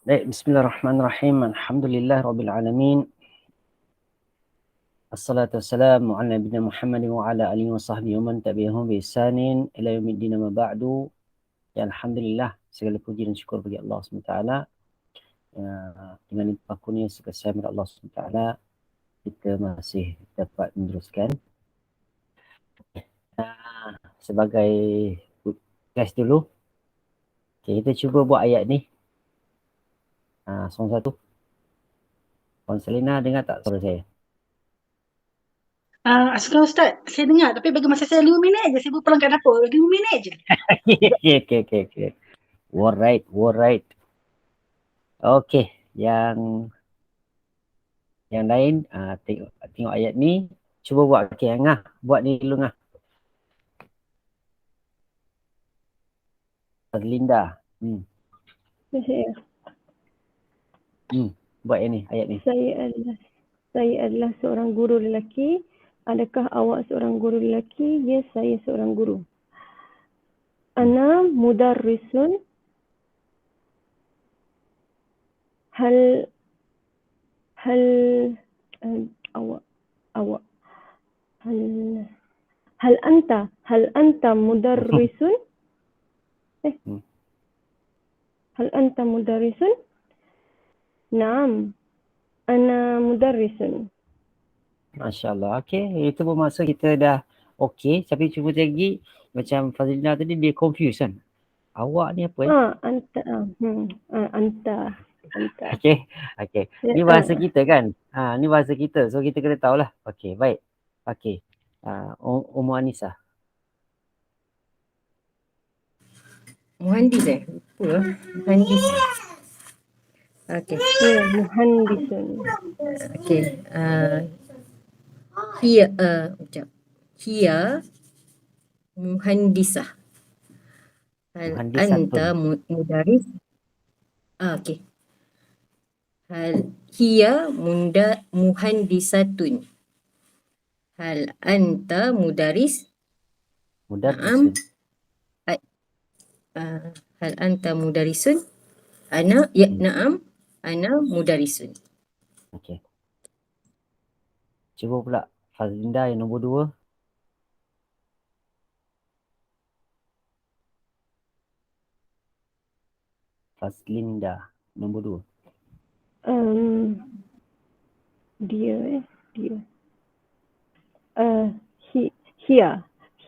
Baik, bismillahirrahmanirrahim. Alhamdulillah rabbil alamin. Assalatu wassalamu ala nabiyina Muhammad wa ala alihi wa sahbihi wa man tabi'ahum bi ihsanin ila yaumiddin ma ba'du. Ya alhamdulillah, segala puji dan syukur bagi Allah SWT. Dengan limpah kurnia sekasihan dari Allah SWT, kita masih dapat meneruskan. Sebagai test dulu, kita cuba buat ayat ni. Soalan satu. Puan Selina dengar tak suara saya? Assalamualaikum Ustaz, saya dengar tapi bagi masa saya 5 minit je, saya baru pulang kat dapur, 5 minit je. Okay. Alright. Okay, yang lain tengok ayat ni, cuba buat. Okay, Ngah, buat ni dulu Ngah. Linda. Saya, Buat yang ni, ayat ni. saya adalah seorang guru lelaki. Adakah awak seorang guru lelaki? Ya, saya seorang guru. Ana mudarrisun. Hal awak hal anta mudarrisun? Hal anta mudarrisun? Naam, ana mudarrisun. Masya Allah. Okay, itu bermaksud kita dah okay. Tapi cuba lagi, macam Fazlina tadi dia confuse kan. Awak ni apa Anta. Okay. Ni bahasa kita kan. Ni bahasa kita. So kita kena tahulah. Okay, baik. Okay. Ummu Anisa. Muhandis Lupa Muhandis. Okay. Muhandisun. Okay. Hiya muhandisah. Hal anta mudaris. Okay. Hal hiya muhandisatun. Hal anta mudaris. Mudarrisun. Hal anta mudarisun? Na'am, ana mudarisun. Okay. Cuba pula Fazlinda yang nombor 2. Fazlinda nombor 2. Dia.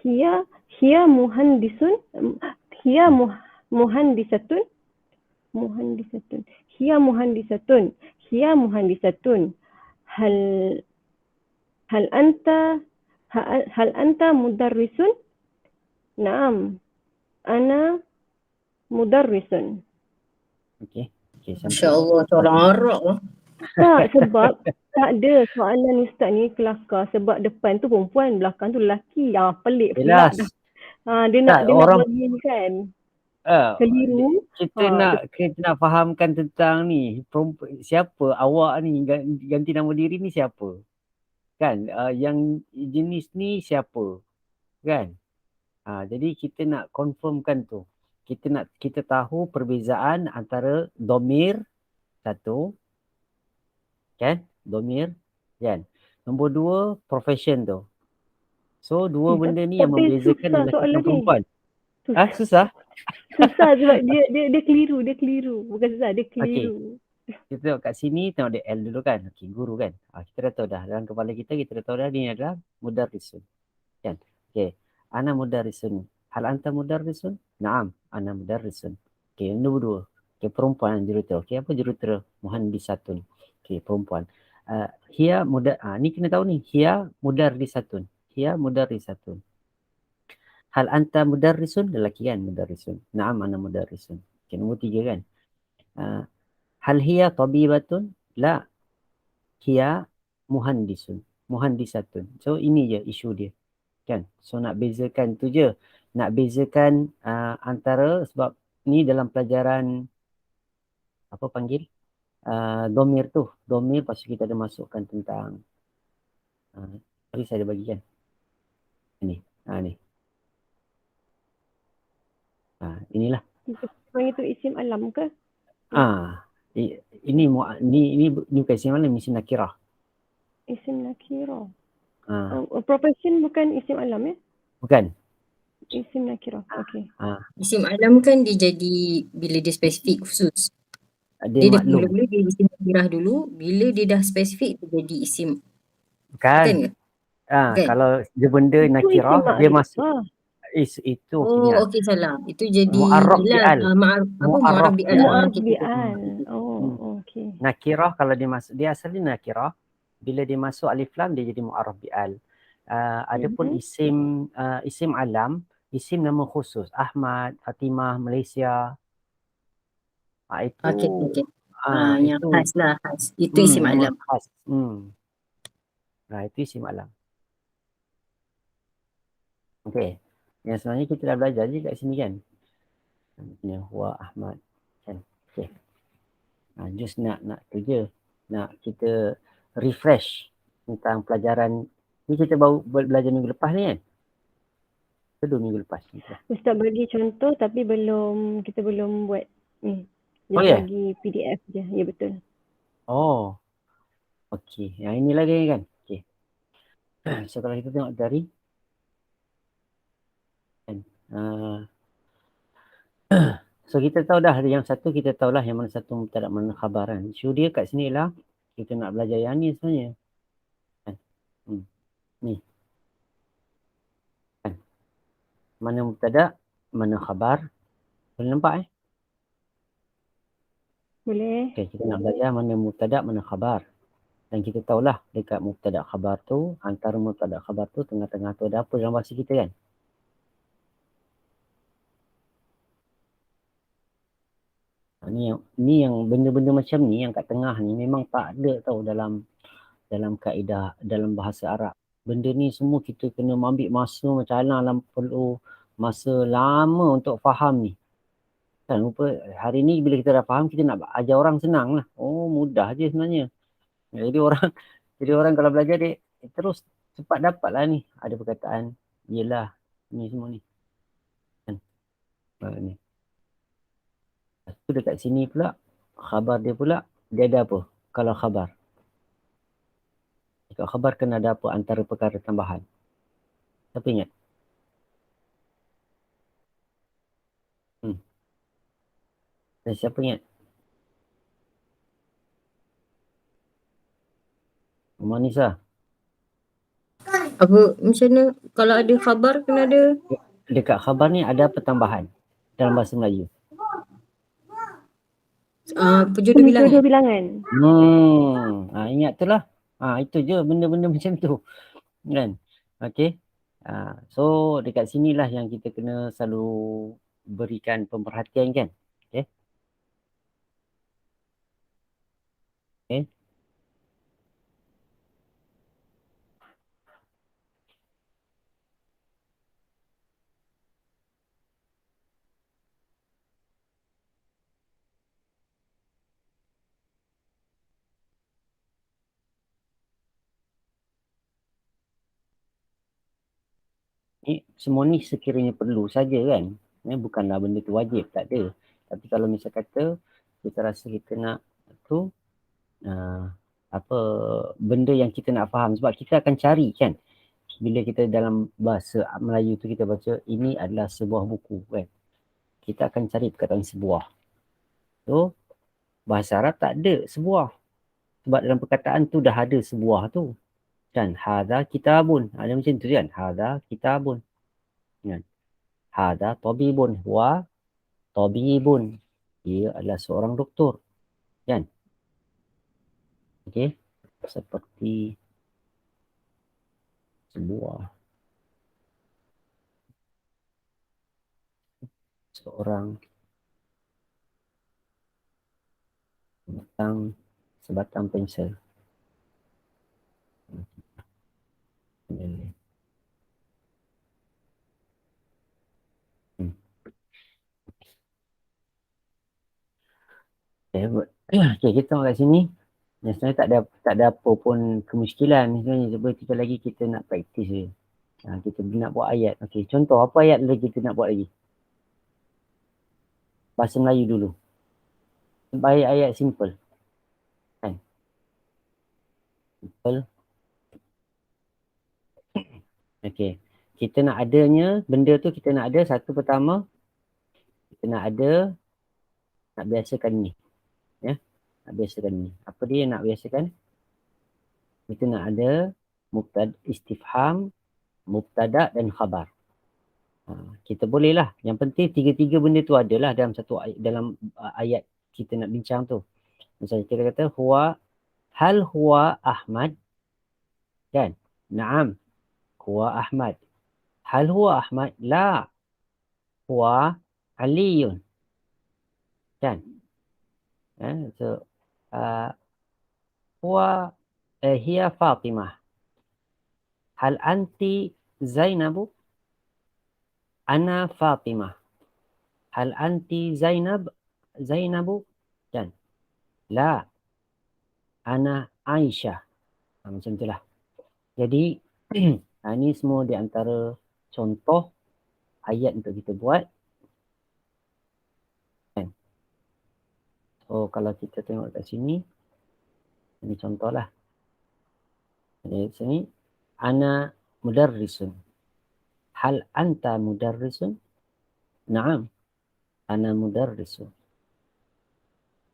Hiya muhandisun. Hiya muhandisatun. Hiya muhandisatun. Hal anta mudarrisun? Naam, ana mudarrisun. Okay. Masya Allah, seorang Arab lah. Tak, sebab tak ada soalan Ustaz ni kelakar. Sebab depan tu perempuan, belakang tu lelaki. Pelik pula dah. Dia nak bagi ni kan. Keliru. Kita nak fahamkan tentang ni. Siapa awak ni, ganti nama diri ni siapa? Kan? Yang jenis ni siapa? Kan? Jadi kita nak confirmkan tu. Kita tahu perbezaan antara domir satu, kan? Domir, kan? Nombor 2, profession tu. So, dua benda ni yang membezakan lelaki dan perempuan. Susah? Susah sebab dia keliru. Bukan susah, dia keliru. Okay. Kita tengok kat sini, tengok dia L dulu kan. Okay, guru kan. Kita dah tahu dah. Dalam kepala kita dah tahu dah ni adalah mudarrisun. Kan? Okay. Ana mudarrisun. Hal anta mudarrisun? Naam, ana mudarrisun. Okay, nombor 2. Okay, perempuan jurutera. Okay, apa jurutera? Muhandisatun. Okay, perempuan. Ni kena tahu ni. Hiya mudarrisatun. Hal anta mudarrisun? Lelaki kan mudarrisun. Naam, ana mudarrisun. Okay, nombor 3 kan. Hal hiya tabibatun? La. Hiya muhandisatun. So ini je isu dia. Kan? So nak bezakan tu je. Nak bezakan antara, sebab ni dalam pelajaran apa panggil? Domir tu. Domir lepas tu kita ada masukkan tentang tadi saya ada bagi kan. Ini. Ni. Inilah. Kita panggil tu isim alam ke? Ini bukan isim alam, isim nakirah. Isim nakirah. Ha, Profession bukan isim alam ya? bukan. Isim nakirah. Okey. Isim alam kan dia jadi bila dia spesifik khusus. Dia Dia maklum. mula-mula dia isim nakirah dulu, bila dia dah spesifik dia jadi isim. Bukan. Bukan ke? Bukan? Kalau dia benda Itu isim nakirah, dia masuk. makrifah. Itu Oh, kini okey salah. Itu jadi Mu'arraf inilah bi'al. mu'arraf bi'al. Mu'arraf Kita bi'al. Okey. Nakirah kalau dia masuk, dia asalnya nakirah. Bila dia masuk alif lam, dia jadi mu'arraf bi'al. Adapun isim alam, isim nama khusus. Ahmad, Fatimah, Malaysia. Itu okey. Yang itu khas lah, khas. Itu isim nama alam. khas. Itu isim alam. Okey. Yang sebenarnya kita dah belajar je kat sini kan. Namanya Huwa Ahmad. Kan? Okey. Just nak tu je. Nak kita refresh tentang pelajaran. Ni kita baru belajar minggu lepas ni kan? Ke 2 minggu lepas? Ustaz bagi contoh tapi kita belum buat ni. Oh, Just ya? bagi PDF je. Ya betul. Oh. Okey. Yang ini lagi kan? Okey. So kalau kita tengok dari kan? So kita tahu dah yang satu, kita tahulah yang mana satu mubtada mana khabar kan. So dia kat sini lah kita nak belajar yang ni sebenarnya. Kan? Ni. Kan? Mana mubtada, mana khabar. Boleh nampak Boleh. Okay, kita nak belajar mana mubtada, mana khabar. Dan kita tahulah dekat mubtada khabar tu, antara mubtada khabar tu, tengah-tengah tu ada apa dalam bahasa kita kan. Ni yang benda-benda macam ni yang kat tengah ni memang tak ada tau dalam kaedah, dalam bahasa Arab. Benda ni semua kita kena ambil masa macam mana perlu masa lama untuk faham ni. Kan rupa hari ni bila kita dah faham, kita nak ajar orang senang lah. Oh mudah je sebenarnya. Jadi orang kalau belajar dia terus cepat dapat lah ni. Ada perkataan, yelah, ni semua ni. Kan? Ni. Lepas tu dekat sini pula, khabar dia pula, dia ada apa? Kalau khabar. Dekat khabar kena ada apa antara perkara tambahan. Siapa ingat? Dan siapa ingat? Manisa. Apa macam mana kalau ada khabar kena ada? Dekat khabar ni ada apa tambahan dalam bahasa Melayu? Penjodoh bilangan. Penjodoh bilangan. Ingat tu lah. Itu je benda-benda macam tu. Kan? Okay. So dekat sinilah yang kita kena selalu berikan pemerhatian kan. Okay. Okay. Semua ni sekiranya perlu saja kan. Bukanlah benda tu wajib, tak ada. Tapi kalau misal kata kita rasa kita nak tu apa benda yang kita nak faham, sebab kita akan cari kan. Bila kita dalam bahasa Melayu tu kita baca ini adalah sebuah buku kan. Kita akan cari perkataan sebuah. So bahasa Arab tak ada sebuah. Sebab dalam perkataan tu dah ada sebuah tu. Kan hadza kitabun. Ada macam tu kan. Hadza kitabun. Kan. Hadza tabibun wa tabibun. Dia adalah seorang doktor. Kan? Okey. Seperti sebuah seorang sebatang pensel. Okay, kita tengok kat sini. Sebenarnya tak ada apa pun kemuskilan sebenarnya. Sebab kita lagi kita nak praktis je. Kita nak buat ayat. Okay, contoh apa ayat lagi kita nak buat lagi? Bahasa Melayu dulu. Baik ayat simple. Kan? Simple. Okey. Kita nak adanya, benda tu kita nak ada, satu pertama, kita nak ada, nak biasakan ni. Ya. Nak biasakan ni. Apa dia nak biasakan? Kita nak ada istifham, mubtada dan khabar. Kita bolehlah. Yang penting tiga-tiga benda tu adalah dalam satu ayat, dalam ayat kita nak bincang tu. Misalnya kita kata hal huwa Ahmad, kan? Naam, huwa Ahmad. Hal huwa Ahmad? La, huwa Aliyun. Kan? So, huwa hiya Fatimah. Hal anti Zainabu? Ana Fatimah. Hal anti Zainabu? Kan? La, ana Aisyah. Macam itulah. Jadi, ini semua di antara contoh ayat untuk kita buat. Kan? So, kalau kita tengok kat sini, ini contohlah. Jadi, sini, ana mudarrisun. Hal anta mudarrisun? Naam, ana mudarrisun.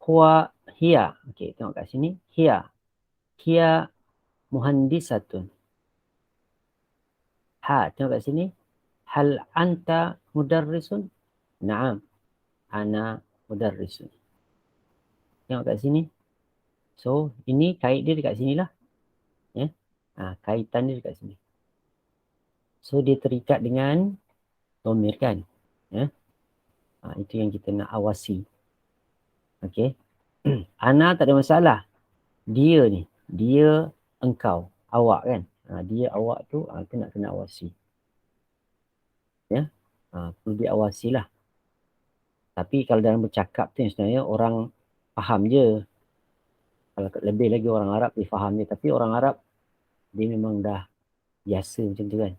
Huwa hiya. Okey, tengok kat sini. Hiya. Hiya muhandisatun. Tengok kat sini. Hal anta mudarrisun? Naam, ana mudarrisun. Tengok kat sini. So, ini kait dia dekat sini lah. Ya. Kaitan dia dekat sini. So, dia terikat dengan domir kan. Ya. Itu yang kita nak awasi. Okey. Ana tak ada masalah. Dia ni. Dia engkau. Awak kan. Dia awak tu kita nak kena awasi. Ya. Perlu diawasilah. Tapi kalau dalam bercakap tu sebenarnya orang faham je. Kalau lebih lagi orang Arab dia faham je. Tapi orang Arab dia memang dah biasa macam tu kan.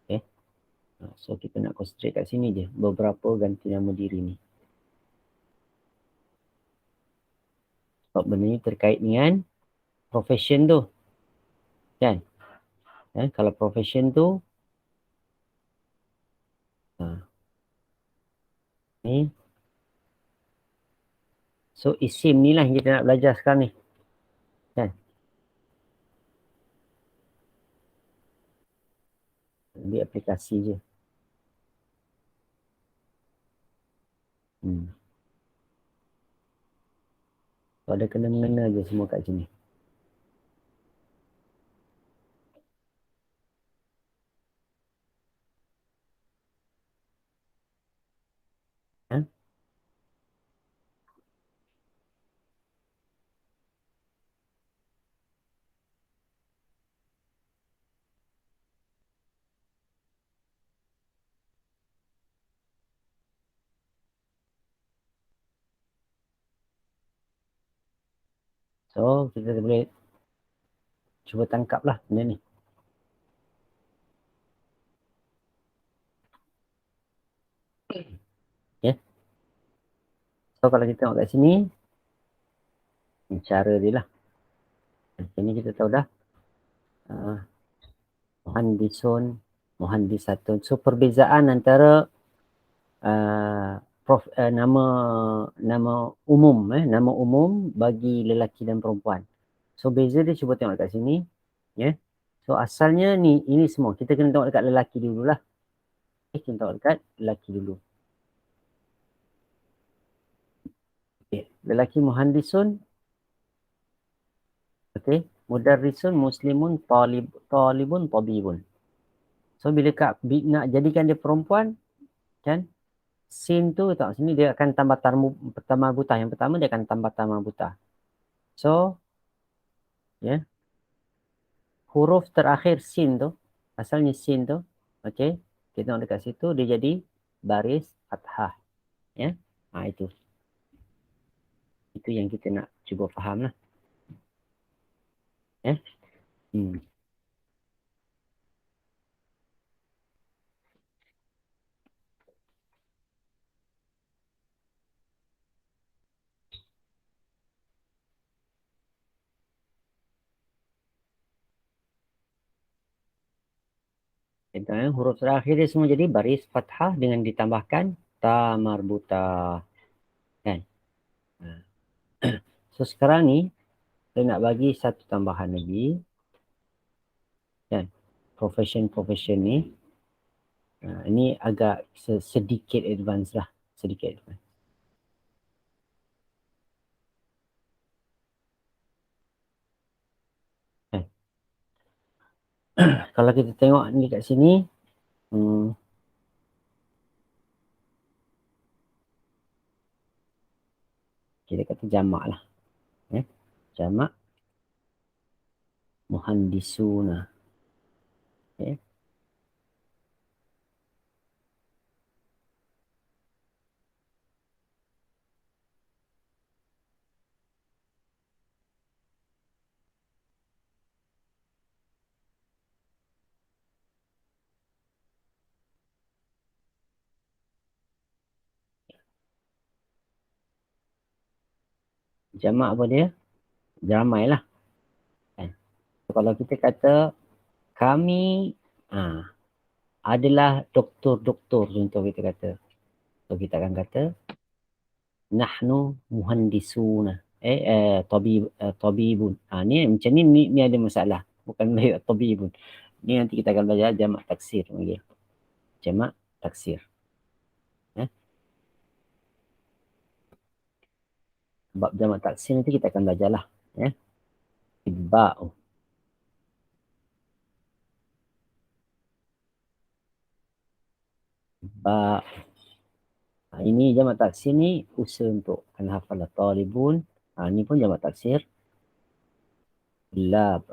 Okay. So kita nak concentrate kat sini je. Beberapa ganti nama diri ni. Sebab benda ni terkait dengan profession tu. Kan? Kalau profession tu ni. So isim ni lah yang kita nak belajar sekarang ni. Kan? Dia aplikasi je. So ada kena-mengena je semua kat sini. So kita boleh cuba tangkap lah benda ni. Okay. So kalau kita tengok kat sini, cara dia lah. Ini kita tahu dah. Muhandisun, muhandisatun. So perbezaan antara nama umum. Nama umum bagi lelaki dan perempuan. So beza dia cuba tengok kat sini. Yeah. So asalnya ni, ini semua. Kita kena tengok dekat lelaki dululah. Kita tengok dekat lelaki dulu. Okay. Lelaki muhandisun. Okay. Mudarrisun, muslimun, talibun, tabibun. So bila nak jadikan dia perempuan, kan? Sin tu tak sini dia akan tambah tamah buta. Yang pertama dia akan tambah tamah buta. So, ya. Huruf terakhir sin tu, asalnya sin tu, okey. Kita tengok dekat situ dia jadi baris fathah. Ya. Itu. Itu yang kita nak cuba faham lah. Ya. Huruf terakhir dia semua jadi baris fathah dengan ditambahkan ta marbutah. Kan? So sekarang ni saya nak bagi satu tambahan lagi. Kan? Profession ni. Ini agak sedikit advance lah. Sedikit advance. Kan? Kalau kita tengok ni kat sini. Kita kata jamak lah. Jamak. Muhandisuna. Okay. Jamak apa dia? Ramai lah. Kan? Kalau kita kata kami adalah doktor-doktor, contoh kita kata. So kita akan kata nahnu muhandisuna. Tabibun. Ni macam ni ada masalah. Bukan tabibun. Ni nanti kita akan belajar jamak taksir. Okay. Jamak taksir. Bab jamak taksir nanti kita akan belajar lah. Ibba'u. Ba. Ini jamak taksir ni usaha untuk kena hafal lah. Talibun. Ni pun jamak taksir. Lab.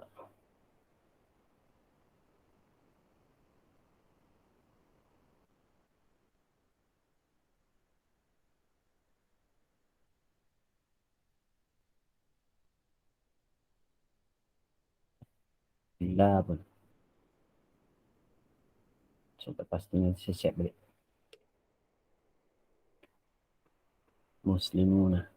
Labun. So lepas ni saya siap balik. Muslimuna.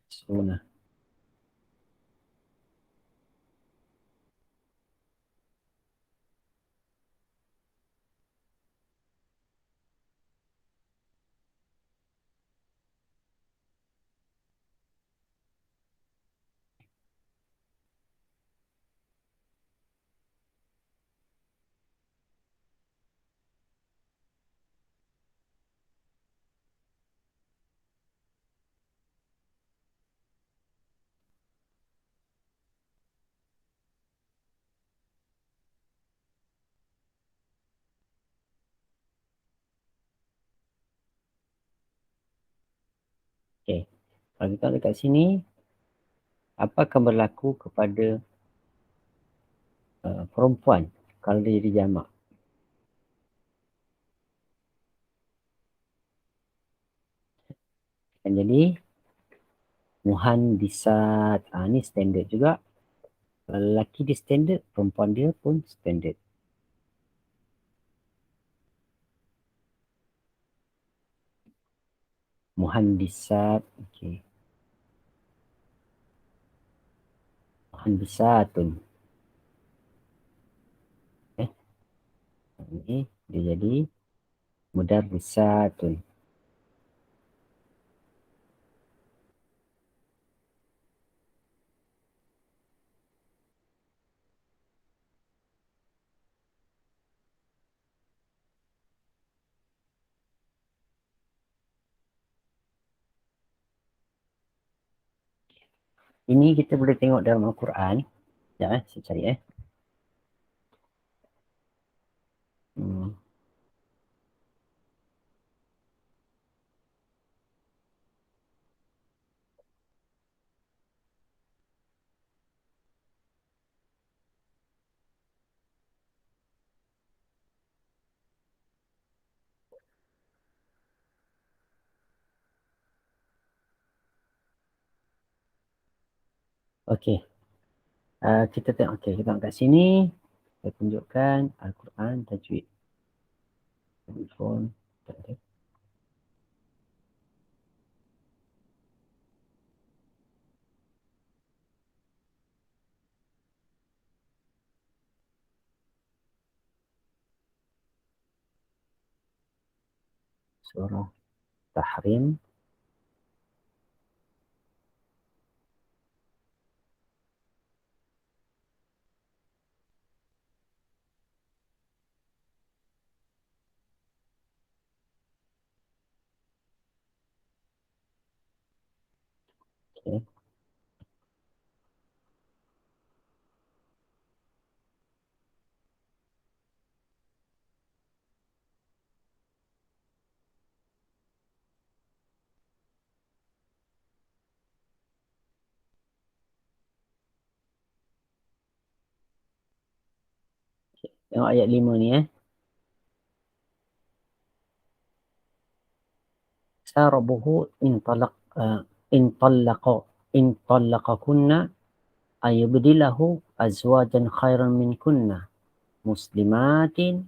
Sunnah. Okay. Kalau kita dekat sini, apa akan berlaku kepada perempuan kalau dia jadi jamak? Akan jadi muhandisat. Ni standard juga. Kalau lelaki dia standard, perempuan dia pun standard. Muhandisat. Okay. Muhandisatun. Ini dia jadi mudarrisatun. Ini kita boleh tengok dalam Al-Quran. Sekejap saya cari Okey. Kita tengok kat sini. Saya tunjukkan Al-Quran tajwid. Phone tak ada. Surah Tahrim. Okay. Tengok ayat 5 ni Sarabuhu in talaqakunna ayubdilahu azwajan khairan minkunna muslimatin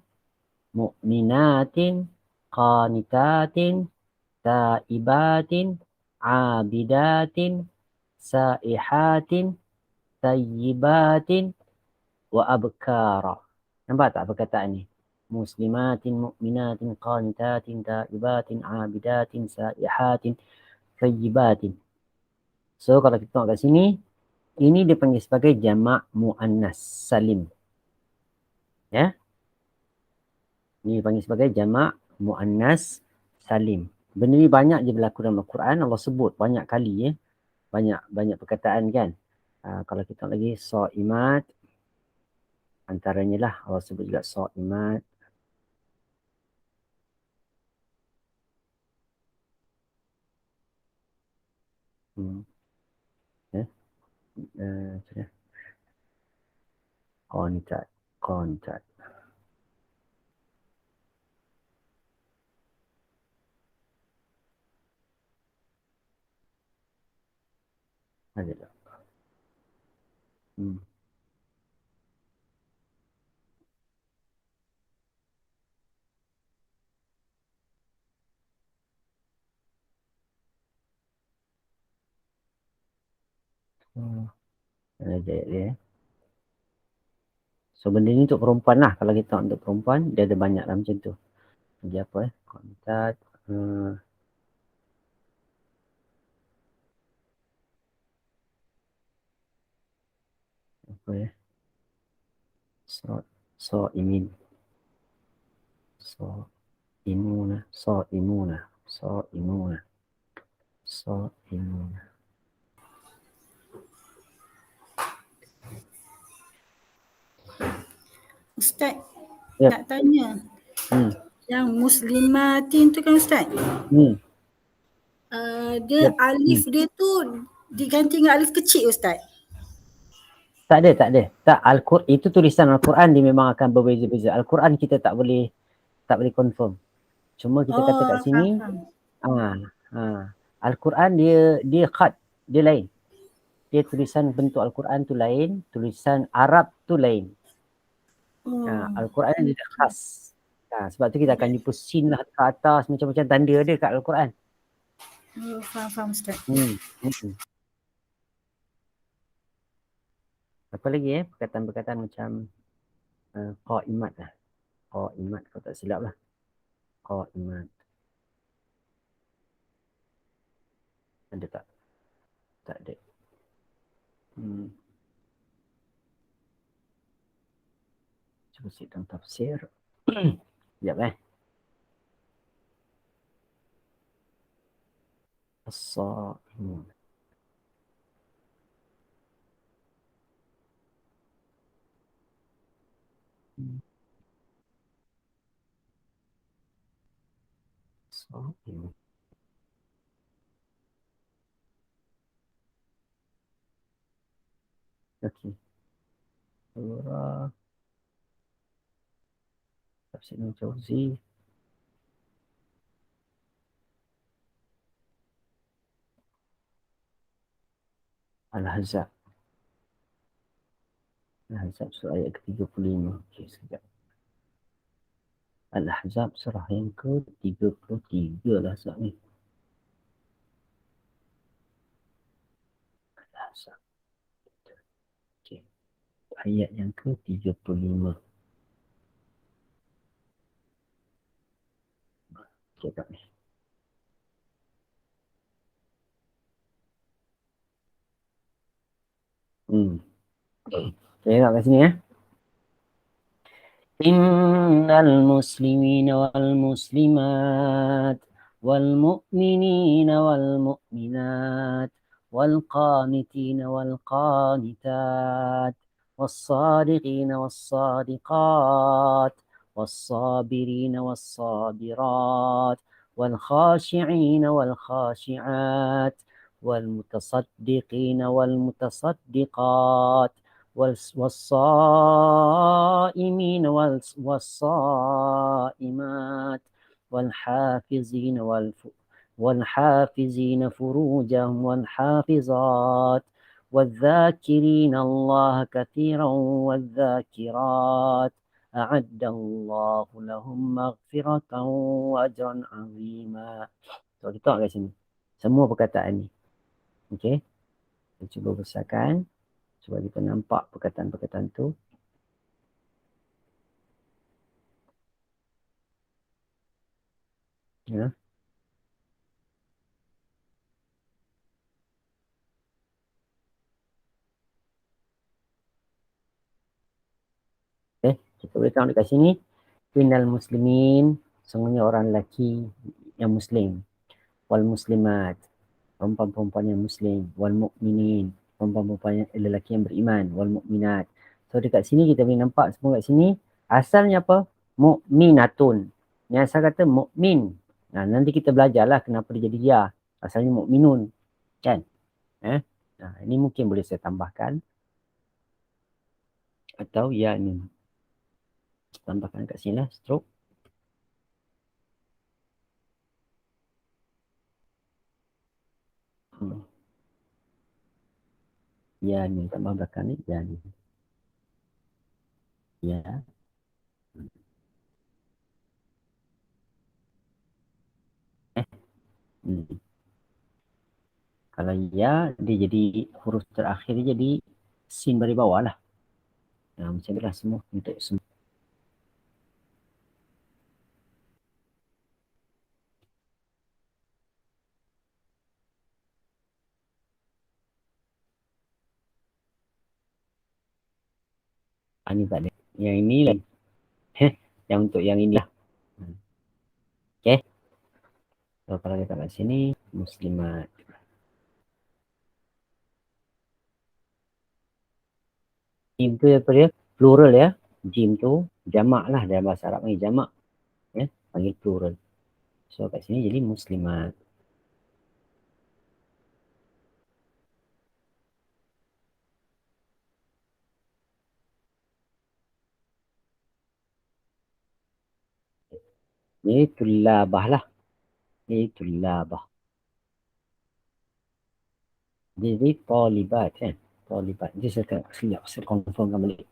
mu'minatin qanitatin taibatin abidatin saihatin tayyibatin wa abkara. Nampak tak perkataan ni? Muslimatin, mu'minatin, qanitatin, taibatin, abidatin, saihatin, tayyibatin. So kalau kita tengok kat sini, ini dipanggil sebagai jamak muannas salim. Ya. Ini dipanggil sebagai jamak muannas salim. Benda ni banyak je berlaku dalam Al-Quran. Allah sebut banyak kali ya. Banyak perkataan kan. Kalau kita tengok lagi Sa'imat, antaranya lah Allah sebut juga Sa'imat. Qanitat. Ada tak? Ada dia. So benda ni untuk perempuan lah. Kalau kita untuk perempuan, dia ada banyak lah macam tu. Dia apa Qanitat. Apa ya? Imin. Imuna. Ustaz, Yep. nak tanya. Yang muslimatin tu kan Ustaz? Dia alif dia tu diganti dengan alif kecil Ustaz? Tak ada. Tak, itu tulisan Al-Quran dia memang akan berbeza-beza. Al-Quran kita tak boleh confirm. Cuma kita kata kat sini, Al-Quran dia khat, dia lain. Dia tulisan bentuk Al-Quran tu lain, tulisan Arab tu lain. Al-Quran dia khas. Sebab tu kita akan jumpa sin lah ke atas, macam-macam tanda dia kat Al-Quran. Faham Ustaz. Apa lagi perkataan-perkataan macam qaimat lah. Qaimat kalau tak silap lah. Qaimat. Ada tak? Tak ada. Cuba cek dalam tafsir. Sekejap As-Sa'imun. Sa'imun. Okey. Surah Tafsir Ibn Jauzi. Al-Ahzab. Al-Ahzab surah ayat ke-35. Okey, sekejap. Al-Ahzab surah yang ke-33 lah Ahzab ni. Al-Ahzab. Okey. Ayat yang ke-35. Okey, tak ni. Okey, tengok kat sini ya. Innal muslimina wal muslimat wal mu'minina wal mu'minat wal qanitina wal qanitat was sadiqina was sadiqat was sabirina was sabirat wal khashi'ina wal khashi'at wal mutasaddiqina wal mutasaddiqat والصائمين والصائمات والحافظين فروجهم والحافظات والذاكرين الله كثيرا والذاكرات أعد الله لهم مغفرة وأجرا عظيما. So, kita tengok kat sini. Semua perkataan ni. Okey. Kita cuba besarkan. Supaya kita nampak perkataan-perkataan tu. Ya. Okay. Kita boleh tengok dekat sini. Innal muslimin. Sungguhnya orang lelaki yang muslim. Wal muslimat. Perempuan-perempuan yang muslim. Wal mu'minin. Perempuan-perempuan lelaki yang beriman. Wal mu'minat. So dekat sini kita boleh nampak semua kat sini. Asalnya apa? Mu'minatun. Yang asal kata mu'min. Nah, nanti kita belajarlah kenapa dia jadi ya. Asalnya mu'minun. Kan? Nah, ini mungkin boleh saya tambahkan. Atau ya ni. Tambahkan kat sini lah. Stroke. Ya ni. Tambah belakang ni. Ya ni. Ya. Kalau ya, dia jadi huruf terakhir dia jadi sin dari bawah lah. Nah, macam itulah semua untuk semua. Ini tak ada. Yang ini lah. Yang untuk yang ini lah. Okay. So, kalau kita kat sini, muslimat. Jim tu apa dia? Plural ya. Jim tu jamak lah. Dalam bahasa Arab ni jamak. Ya. Panggil plural. So, kat sini jadi muslimat. Ini tulabah lah. Ini tulabah. Jadi talibat kan. Talibat. Jadi saya akan sekejap. Saya confirmkan balik.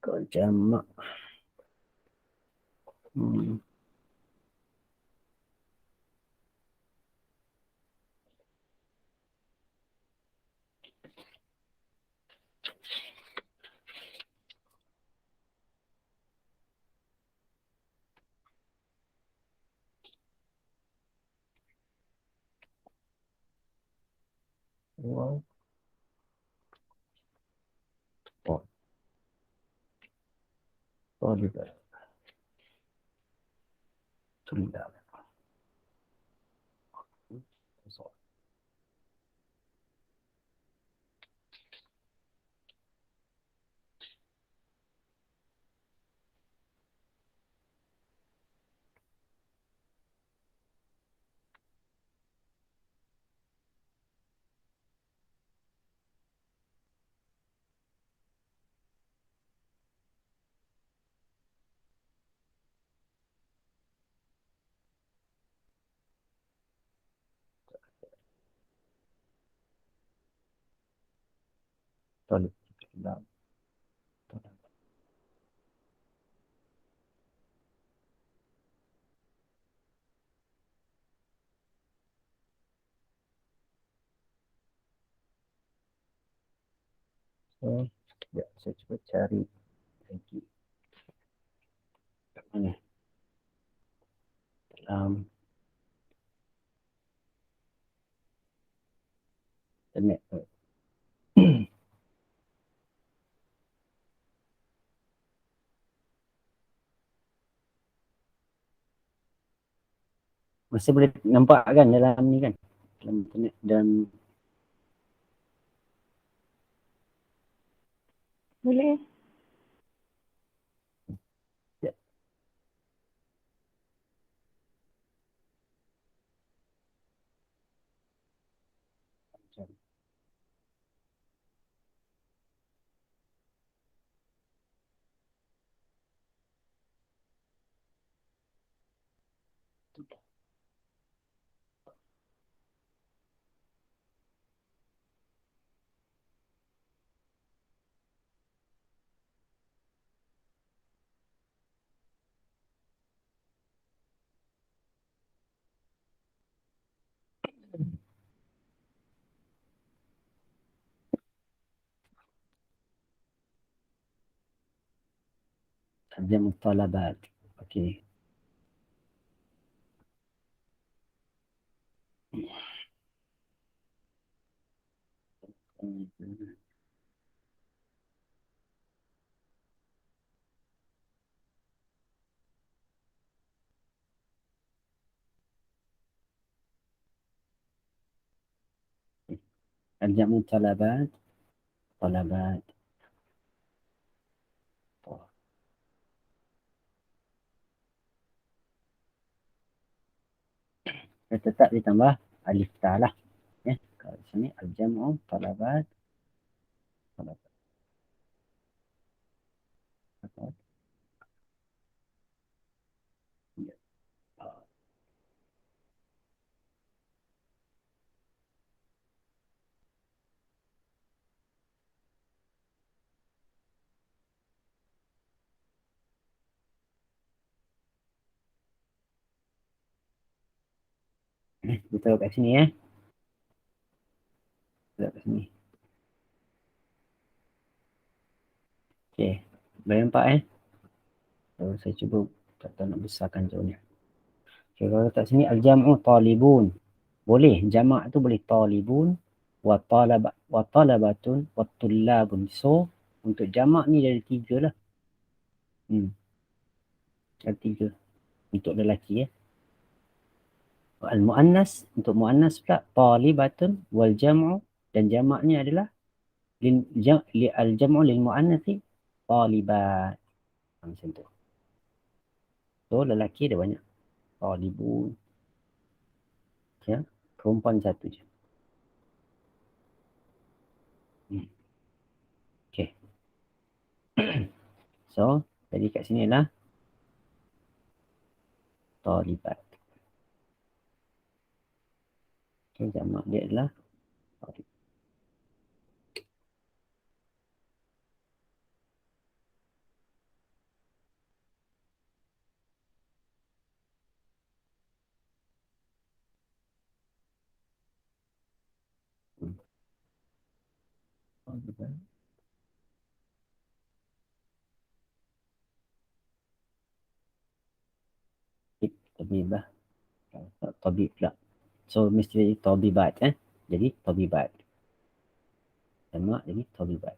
Kau jamak. Wow. Talibat. Tulab. Talib. Tulab. Tulab. So, ya, saya cuba cari lagi. Kat mana? Dalam internet. Masih boleh nampak kan dalam ni kan? Dalam internet dan Boleh. jam talabat. Okey. Jam talabat. Talabat. Tetap ditambah alif ta lah. Ya, kalau di sini al-jam'u talabat. Talabat. Ya. Kita kat sini ya. Kita kat sini. Okey. Boleh nampak So, saya cuba tak tahu nak besarkan jauh ni. Okay, kalau letak sini al-jam'u talibun. Boleh, jamak tu boleh talibun wa talabatun wa tullabun. So, untuk jamak ni ada 3 lah. Ada 3 untuk lelaki ya. Al-muannas, untuk muannas pula talibatun wal jam'u, dan jamaknya adalah al-jam'u lil muannasi talibat. Macam tu. So, lelaki ada banyak. Talibun. Ya, perempuan satu je. Okay. So, jadi kat sini adalah talibat. Okay, jamak dia adalah talibat. Talibat. Tabibah. Tabib pula. So, mesti jadi tabibat Jadi tabibat. Jamak jadi tabibat.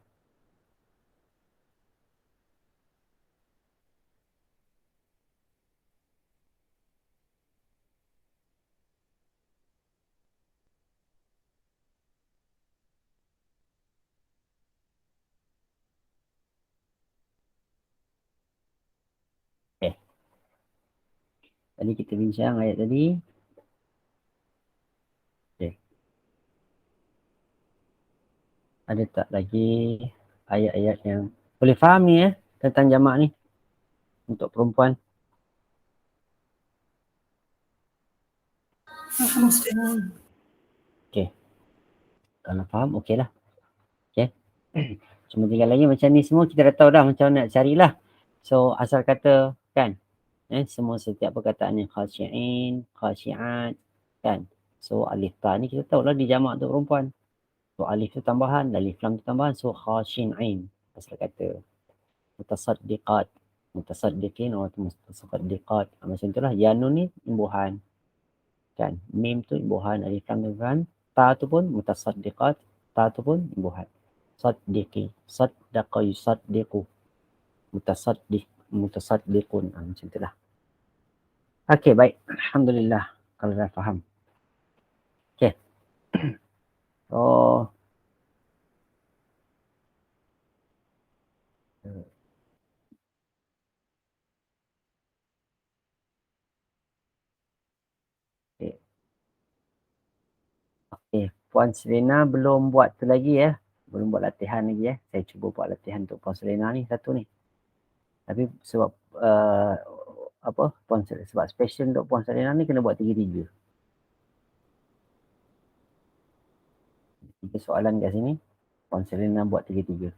Tadi kita bincang ayat tadi. Okay. Ada tak lagi ayat-ayat yang boleh faham ni tentang jamak ni untuk perempuan? Okay. Kalau faham, okey lah. Okay. Cuma tinggal lagi macam ni semua kita dah tahu dah macam mana nak carilah. So asal kata kan. Semua setiap perkataan yang khasyi'in, khasyi'at kan. So alif ta ni kita tahu lah dijamak untuk perempuan. So alif tu tambahan, alif lam tu tambahan. So khasyi'in. Asal kata mutasaddiqat, mutasaddiqin atau mutasaddiqat. Macam itulah. Ya nun ni imbuhan. Kan. Mim tu imbuhan, alif lam tu imbuhan. Ta tu pun mutasaddiqat, ta tu pun imbuhan. Saddiqi, saddaqa yusaddiqu, mutasaddiqun. Macam itulah. Okey, baik. Alhamdulillah kalau dah faham. Okey. Oh. Okey. Okey, Puan Selena belum buat tu lagi ya. Belum buat latihan lagi ya. Saya cuba buat latihan untuk Puan Selena ni satu ni. Tapi sebab Puan Selena, sebab special untuk Puan Selena ni kena buat 3-3. 3 soalan kat sini. Puan Selena buat 3-3.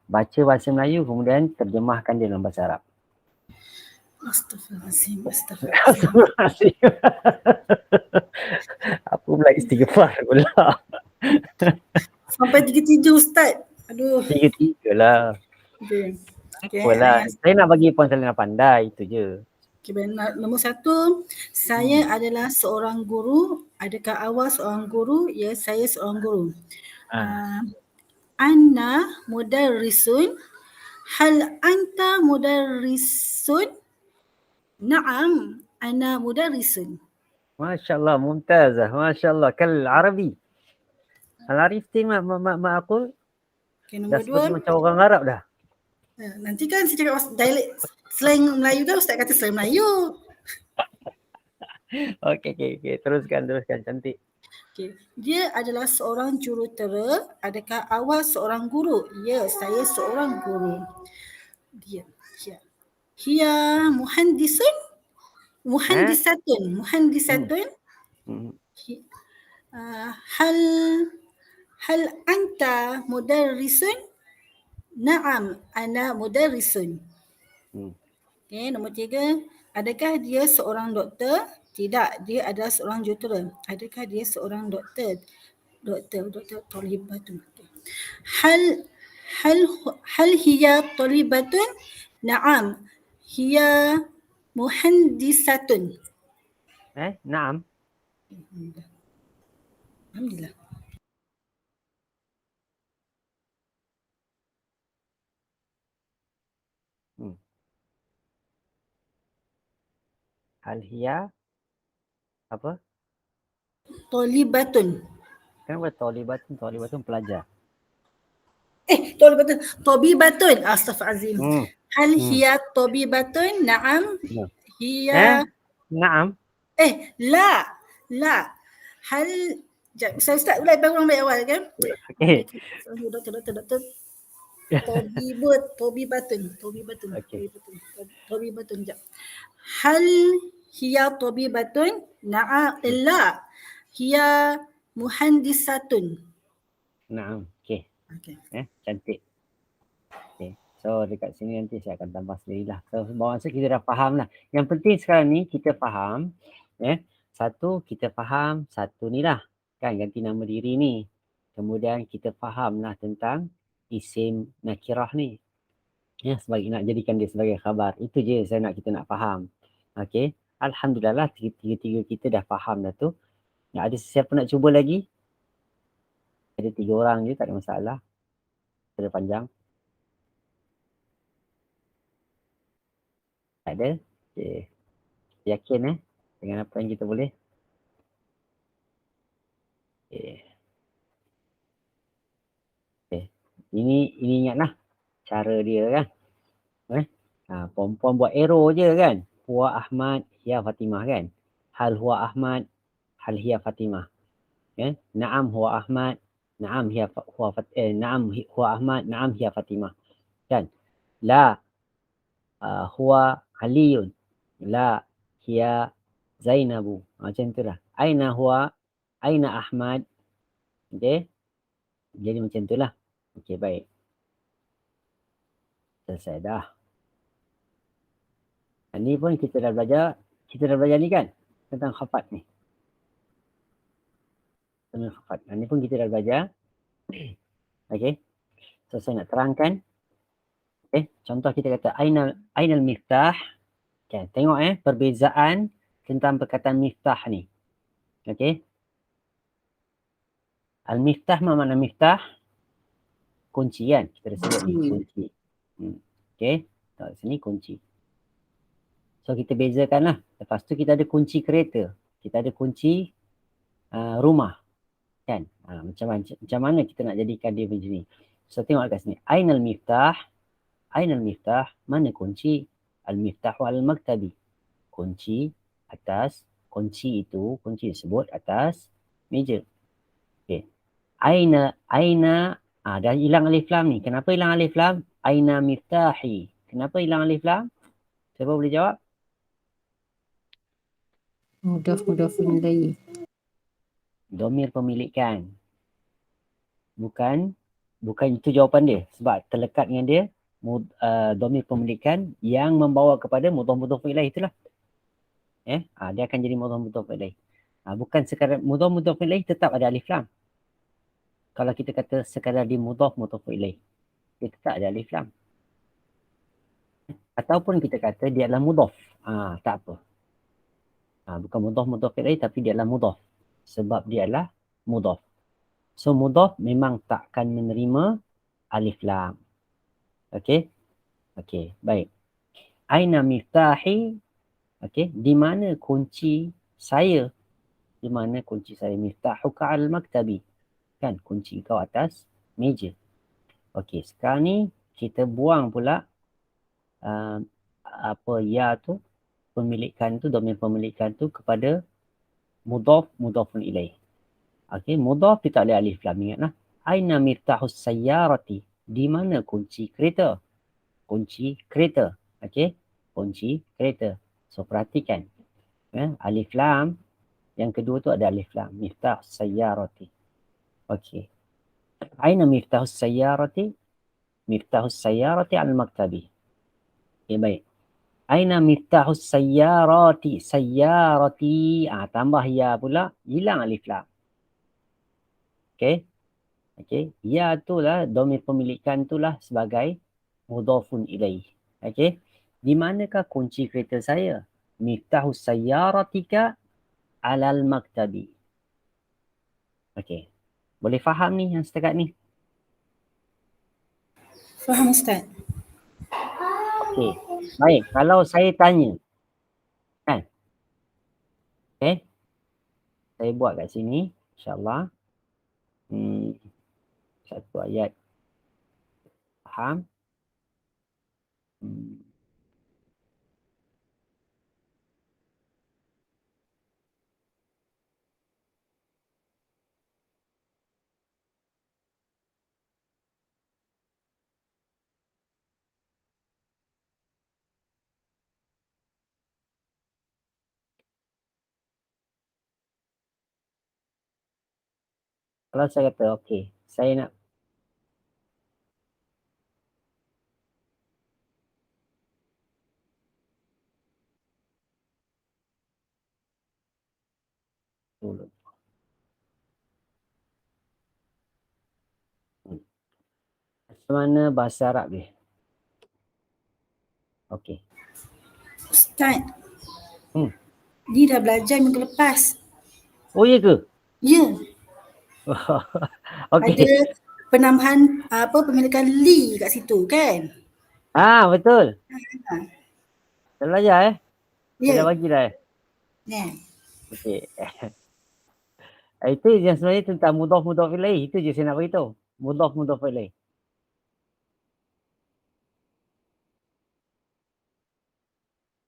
Baca bahasa Melayu kemudian terjemahkan dia dalam bahasa Arab. Astaghfirullahaladzim, astaghfirullahaladzim. Astaghfirullahaladzim. Apa pula istighfar pula? Sampai 3-3 Ustaz. Aduh. 3-3 lah. Okay. Apalah. Saya nak bagi Puan Selena pandai, itu je. Okay, nombor 1, saya adalah seorang guru. Adakah awak seorang guru? Ya, saya seorang guru. Anna mudarrisun. Hal anta mudarrisun? Naam, ana mudarrisun. Masya Allah, mumtazah. Masya Allah, kal Arabi. Al-Arifti mak aku. Okay, Dah nombor seperti 2. macam orang Arab dah. Nanti kan saya cakap dialek slang Melayu kan, Ustaz kata slang Melayu. Okey. Teruskan. Cantik. Okay. Dia adalah seorang jurutera. Adakah awak seorang guru? Ya, saya seorang guru. Dia. Hiya muhandisun. Muhandisatun. Hal anta mudarrisun? Naam, ana mudarrisun. Okay, nombor 3. Adakah dia seorang doktor? Tidak, dia adalah seorang jurutera. Adakah dia seorang doktor? Doktor talibatun. Hal hiya talibatun? Naam, hiya muhandisatun. Naam. Alhamdulillah. Hal hiya apa? Talibatun. Kenapa talibatun pelajar? Talibatun. Tabibatun. Astaghfirullahalazim. Hal hiya tabibatun? Naam. Hiya. Naam. La. Hal. Ustaz ulang baik awal kan? Okey. Doktor. Tabibatun. Sekejap. Hal hiya tabibatun? Naam. La. Hiya muhandisatun. Naam. Okey. Cantik. Okay. So dekat sini nanti saya akan tambah sendirilah. So maksud kita dah faham lah. Yang penting sekarang ni kita faham. Satu kita faham satu ni lah. Kan ganti nama diri ni. Kemudian kita faham lah tentang isim nakirah ni. Sebagai nak jadikan dia sebagai khabar. Itu je kita nak faham. Okay. Alhamdulillah lah tiga-tiga kita dah faham dah tu. Ada siapa nak cuba lagi? Ada 3 orang je, tak ada masalah. Ada panjang. Tak ada? Okay. Yakin dengan apa yang kita boleh? Okay. Ini ingatlah cara dia kan. Perempuan buat arrow je kan. huwa Ahmad, hiya Fatimah kan. Hal huwa Ahmad, hal hiya Fatimah. Na'am huwa Ahmad, na'am huwa Ahmad, na'am hiya Fatimah. Kan? La huwa Aliyun, la hiya Zainabu. Macam tu lah. Aina huwa, aina Ahmad. Okey. Jadi macam tu lah. Okey, baik. Selesai dah. Ni pun kita dah belajar ni kan? Tentang khafat ni. Tentang khafat. Ni pun kita dah belajar. Okey. So, saya nak terangkan. Okay. Contoh kita kata ainal miftah. Okay. Tengok perbezaan tentang perkataan miftah ni. Okay. Al-miftah mana miftah? Kunci kan? Kita dah sebut ni kunci. Okay. Tengok sini kunci. So kita bezakan lah. Lepas tu kita ada kunci kereta. Kita ada kunci rumah. Kan? Macam mana kita nak jadikan dia macam ni? So tengok kat sini. Ainal miftah. Ainal miftah. Mana kunci? Al-miftahu al-maktabi. Kunci atas. Kunci itu. Kunci disebut atas meja. Okay. Aina. Dah hilang alif lam ni. Kenapa hilang alif lam? Aina miftahi. Kenapa hilang alif lam? Siapa boleh jawab? Mudaf-mudafun ilaih. Domir pemilikan. Bukan itu jawapan dia. Sebab terlekat dengan dia domir pemilikan yang membawa kepada mudhaf-mudhaf ilaih itulah. Dia akan jadi mudhaf-mudhaf ilaih. Bukan sekadar mudhaf-mudhaf ilaih tetap ada alif lam. Kalau kita kata sekadar di mudhaf-mudhaf ilaih, dia tetap ada alif lam. Ataupun kita kata dia adalah mudhaf. Tak apa. Bukan mudhaf-mudhaf ilaih tapi dia adalah mudhaf. Sebab dia adalah mudhaf. So mudhaf memang takkan menerima alif lam. Okey? Okey, baik. Aina miftahi? Okey, di mana kunci saya? Di mana kunci saya? Miftahuka al-maktabi. Kan, kunci kau atas meja. Okey, sekarang ni kita buang pula ya tu, pemilikan tu, domain pemilikan tu kepada mudhafun ilaih. Okey, mudhaf dia tak boleh alif lam, ingatlah. Aina miftahus sayyarati? Di mana kunci kereta? Kunci kereta. Okey, kunci kereta. So perhatikan. Alif lam yang kedua tu ada alif lam. Miftahus sayyarati. Okey. Aina miftahus sayyarati? Miftahus sayyarati al-maktabi. Okey, baik. Aina miftahus sayyarati? Sayyarati. Tambah ya pula. Hilang alif lam. Okey. Okey. Ya tu lah, domir pemilikan tu lah sebagai mudhafun ilaih. Okey. Di manakah kunci kereta saya? Miftahus sayyaratika alal maktabi. Okey. Boleh faham ni yang setakat ni? Faham Ustaz? Okey. Baik, kalau saya tanya. Kan? Okey. Saya buat kat sini. InsyaAllah. Satu ayat. Faham? Kalau saya kata, okey, saya nak dulu. Macam mana bahasa Arab dia? Okey. Ustaz. Dia dah belajar minggu lepas. Oh, ya ke? Ya. Okey. Ada penambahan pemilikan li kat situ kan? Betul. Dah belajar Ya. Dah bagi dah Ya. Okey. Itu yang sebenarnya tentang mudhaf ilaih. Itu je saya nak beritahu. Mudhaf ilaih.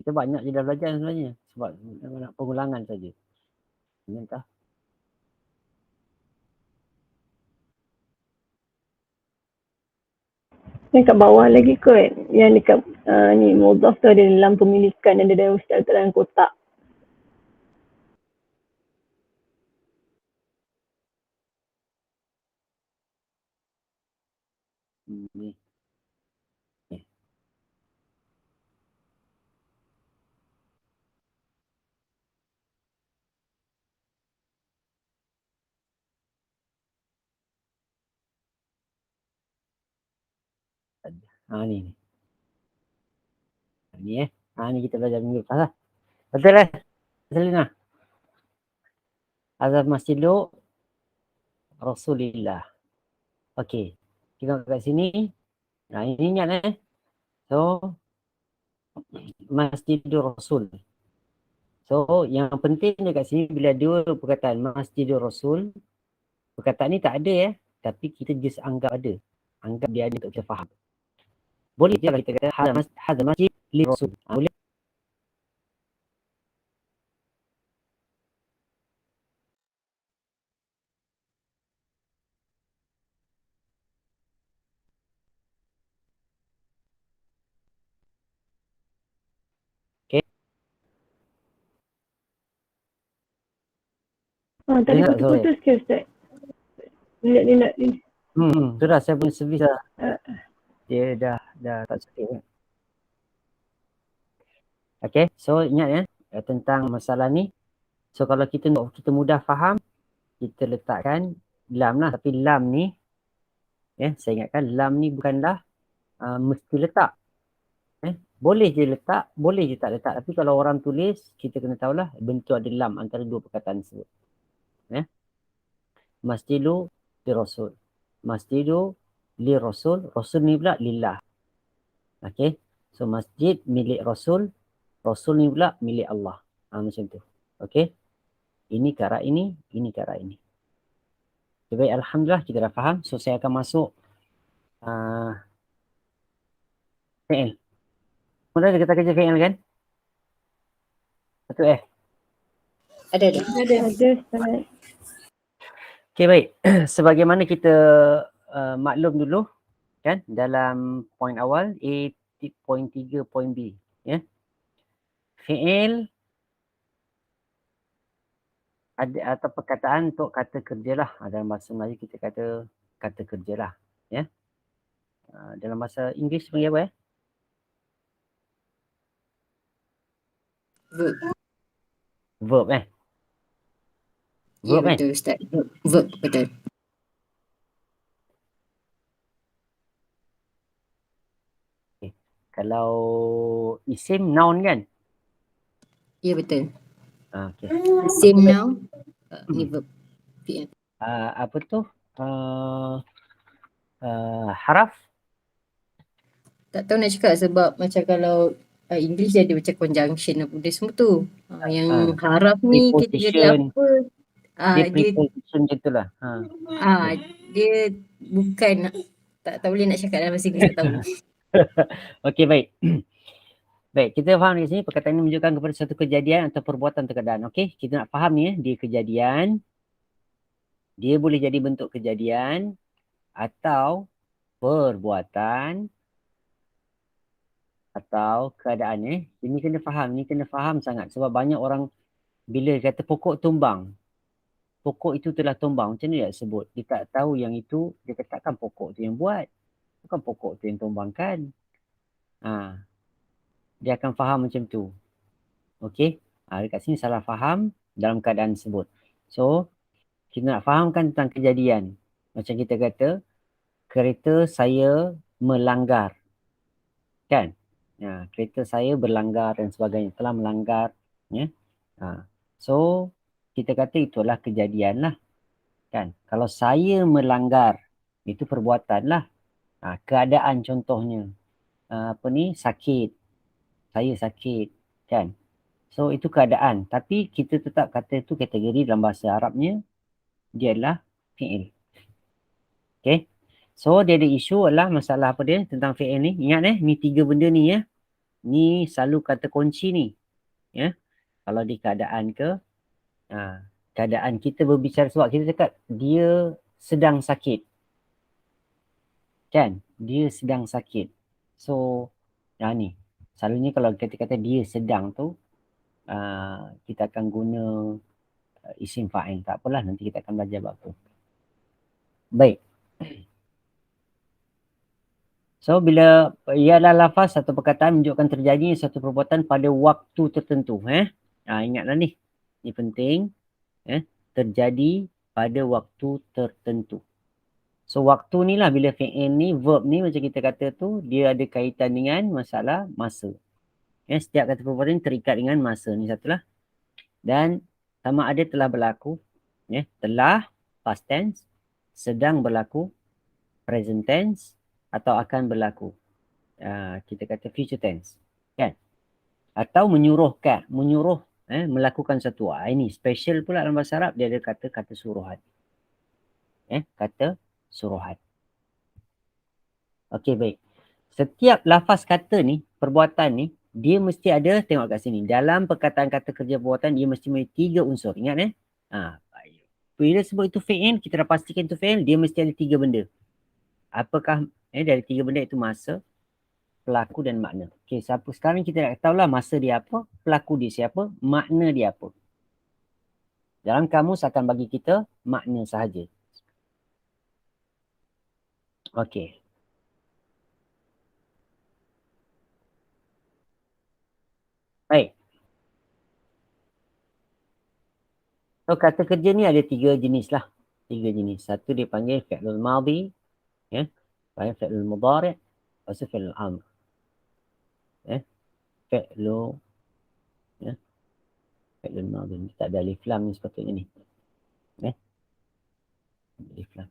Kita banyak je dah belajar sebenarnya. Sebab nak pengulangan saja. Entah. Yang kat bawah lagi kot. Yang dekat ni mudhaf tu ada dalam pemilikan, ada dalam ustaz dalam kotak. Ni. Ni. Ni ni kita belajar minggu lepas lah. Betul lah. Selina. Azab Masjidul Rasulillah. Okey. Tengok kat sini. Ini ingat So, Masjidul Rasul. So, yang penting dekat sini bila dua perkataan Masjidul Rasul, perkataan ni tak ada tapi kita just anggap ada. Anggap dia ada untuk kita faham. Boleh je kalau kita kata hadza masjid li Rasul. Boleh. Tadi putus-putus ke Ustaz? Dia nak. Tu dah saya punya servis dah. Dia dah tak sakit. Okay, so ingat tentang masalah ni. So kalau kita mudah faham, kita letakkan lam lah. Tapi lam ni, saya ingatkan lam ni bukanlah mesti letak. Boleh je letak, boleh je tak letak. Tapi kalau orang tulis, kita kena tahulah bentuk ada lam antara dua perkataan tersebut. Masjidu li Rasul. Masjidu li Rasul. Rasul ni pula lillah. Okay. So masjid milik Rasul. Rasul ni pula milik Allah. Macam tu. Okay. Ini ke arah ini. Ini ke arah ini. Okay, baik. Alhamdulillah kita dah faham. So saya akan masuk fi'il. Kemudian kita kerja fi'il kan? Betul Ada. Okay, baik. Sebagaimana kita maklum dulu kan dalam poin awal A poin 3 poin B fi'il ada atau perkataan untuk kata kerjalah. Dalam bahasa Melayu kita kata kata kerjalah dalam bahasa Inggeris panggil apa Verb Ya, betul Ustaz. Verb, betul. Kalau isim noun kan? Ya, betul. Okay. Isim noun, ni verb. Apa tu? Haraf? Tak tahu nak cakap sebab macam kalau English dia ada macam conjunction apa dia semua tu. Yang haraf ni kita jadi apa? Dia preposition macam tu lah. Dia bukan, tak boleh nak cakap dalam bahasa Inggeris, tak tahu. Okey, baik. Baik, kita faham di sini perkataan ini menunjukkan kepada satu kejadian atau perbuatan atau keadaan. Okey, kita nak faham ni dia kejadian. Dia boleh jadi bentuk kejadian atau perbuatan atau keadaan Ini kena faham sangat sebab banyak orang bila kata pokok tumbang. Pokok itu telah tumbang. Macam mana dia sebut? Dia tak tahu yang itu, dia katakan pokok tu yang buat. Bukan pokok tu yang tumbangkan. Dia akan faham macam tu. Okey. Dekat sini salah faham dalam keadaan tersebut. So, kita nak fahamkan tentang kejadian. Macam kita kata, kereta saya melanggar. Kan? Kereta saya berlanggar dan sebagainya. Telah melanggar. So, kita kata itulah kejadian lah. Kan? Kalau saya melanggar, itu perbuatan lah. Keadaan contohnya. Sakit. Saya sakit, kan? So, itu keadaan. Tapi kita tetap kata itu kategori dalam bahasa Arabnya, dia adalah fi'il. Okay. So, dia ada isu adalah masalah apa dia tentang fi'il ni. Ingat ni 3 benda ni Ni selalu kata kunci ni. Ya. Kalau di keadaan keadaan kita berbicara sebab kita cakap dia sedang sakit. Kan? Dia sedang sakit. So, ni. Selalunya kalau kita kata dia sedang tu, kita akan guna isim fa'il. Tak apalah, nanti kita akan belajar bab tu. Baik. So, bila ialah lafaz satu perkataan menunjukkan terjadinya satu perbuatan pada waktu tertentu. Ingatlah ni. Ini penting. Terjadi pada waktu tertentu. So, waktu ni lah bila fi'il ni, verb ni macam kita kata tu, dia ada kaitan dengan masalah masa. Setiap kata perbuatan terikat dengan masa. Ni satulah. Dan sama ada telah berlaku. Telah, past tense. Sedang berlaku, present tense. Atau akan berlaku. Kita kata future tense. Kan? Atau menyuruhkan. Melakukan satu. Ini special pula dalam bahasa Arab. Dia ada kata suruhan. Kata suruhan. Okey, baik. Setiap lafaz kata ni, perbuatan ni, dia mesti ada, tengok kat sini. Dalam perkataan kata kerja perbuatan, dia mesti memiliki 3 unsur. Ingat bila sebut itu fi'il, kita dah pastikan itu fi'il, dia mesti ada 3 benda. Apakah dari 3 benda itu masa, pelaku dan makna. Okey, sekarang kita nak tahulah masa dia apa, pelaku dia siapa, makna dia apa. Dalam kamus akan bagi kita makna sahaja. Okey. Baik. So, kata kerja ni ada 3 jenis lah. 3 jenis. Satu dia panggil fi'lul madhi. Panggil fi'lul mudhari'. Lepas tu fi'lul amr. Fi'lul madhi. Tak ada alif lam ni sepatutnya ni. Alif lam.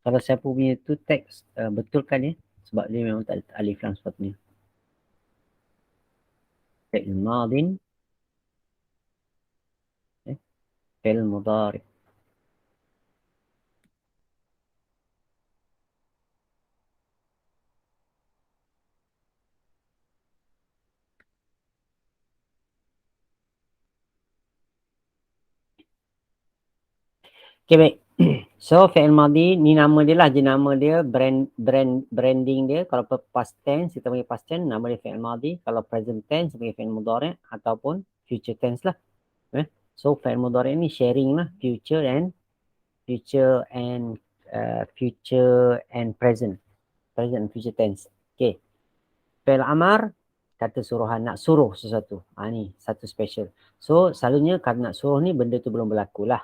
Kalau siapa punya tu teks, betulkan ya. Sebab dia memang tak ada alif lam sepatutnya. Fi'lul madhi. Fi'lul mudhari'. Okay, baik. So, fi'il madhi ni nama dia lah. Nama dia, branding dia. Kalau past tense, kita panggil past tense. Nama dia fi'il madhi. Kalau present tense, kita panggil fi'il mudhari' ataupun future tense lah. So, fi'il mudhari' ni sharing lah. Future and present. Present and future tense. Okay. Fi'il amar, kata suruhan. Nak suruh sesuatu. Ni satu special. So, selalunya kalau nak suruh ni, benda tu belum berlaku lah.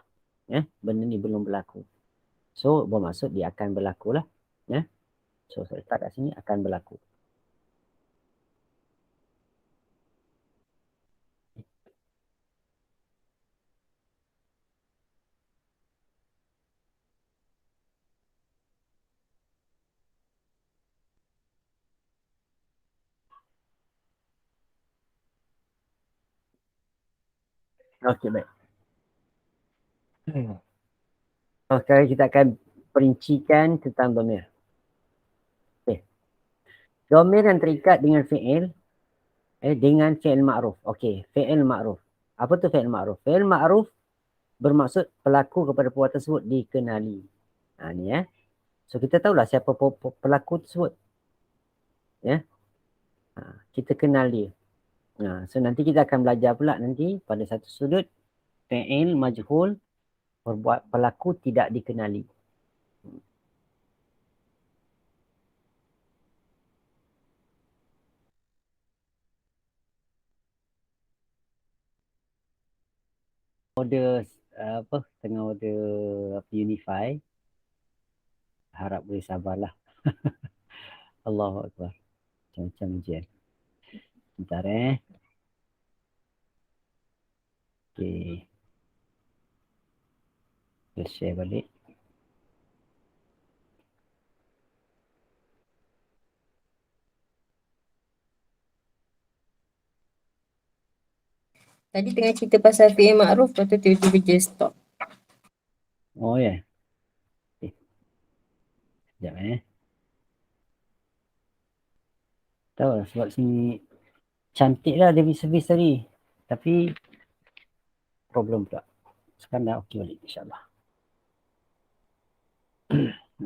Benda ni belum berlaku. So, bermaksud dia akan berlaku lah. So, saya letak kat sini akan berlaku. Okey, baik. So, sekarang kita akan perincikan tentang dhamir. Okay. Dhamir yang terikat dengan fi'il, dengan fi'il ma'ruf. Okey, fi'il ma'ruf. Apa tu fi'il ma'ruf? Fi'il ma'ruf bermaksud pelaku kepada perbuatan tersebut dikenali. Ni So, kita tahulah siapa pelaku tersebut. Kita kenal dia. So, nanti kita akan belajar pula nanti pada satu sudut fi'il majhul berbuat pelaku tidak dikenali. Order tengah order Unify. Harap boleh sabarlah. Allahu Akbar. Macam-macam ujian. Bentar Okay. Kita share balik. Tadi tengah cerita pasal fi'il ma'ruf, lepas tu tiba-tiba je stop. Oh ya. Okay. Sekejap Tahu lah sebab sini cantik lah dia servis tadi. Tapi problem pula. Sekarang dah okey balik insyaAllah.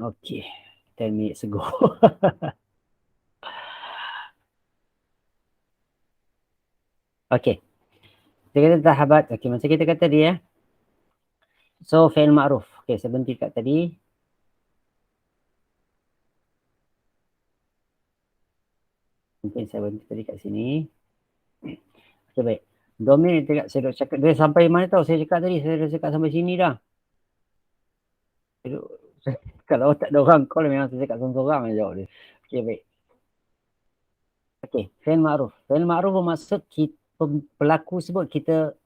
Okey. 10 minutes ago. Okey. Kita kata zahabat. Okey, macam kita kata dia. So, fi'il ma'ruf. Okey, saya berhenti kat tadi. Mungkin saya berhenti tadi kat sini. Okey, baik. 2 minit saya dah cakap. Dia sampai mana tahu? Saya cakap tadi. Saya dah cakap sampai sini dah. Kalau tak ada orang call, memang saya cakap seorang-seorang je jawab dia. Okey, baik. Okey, fi'il ma'ruf. Fi'il ma'ruf bermaksud pelaku sebut kita,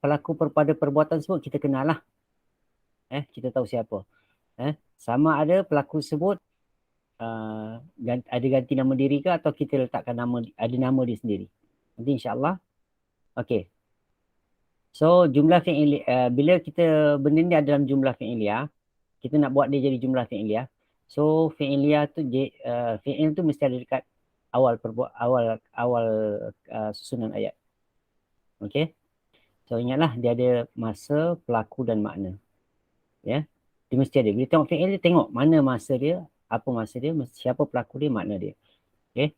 pelaku pada perbuatan sebut kita kenal lah. Kita tahu siapa. Sama ada pelaku sebut ada ganti nama diri ke atau kita letakkan nama, ada nama dia sendiri. Nanti insyaAllah. Okey. So, jumlah fi'il, bila kita benda ni ada dalam jumlah fi'iliyah, kita nak buat dia jadi jumlah fi'iliyah. So, fi'iliyah tu, fi'il tu mesti ada dekat awal susunan ayat. Okey. So, ingatlah dia ada masa, pelaku dan makna. Ya. Dia mesti ada. Bila tengok fi'il dia tengok mana masa dia, apa masa dia, siapa pelaku dia, makna dia. Okey.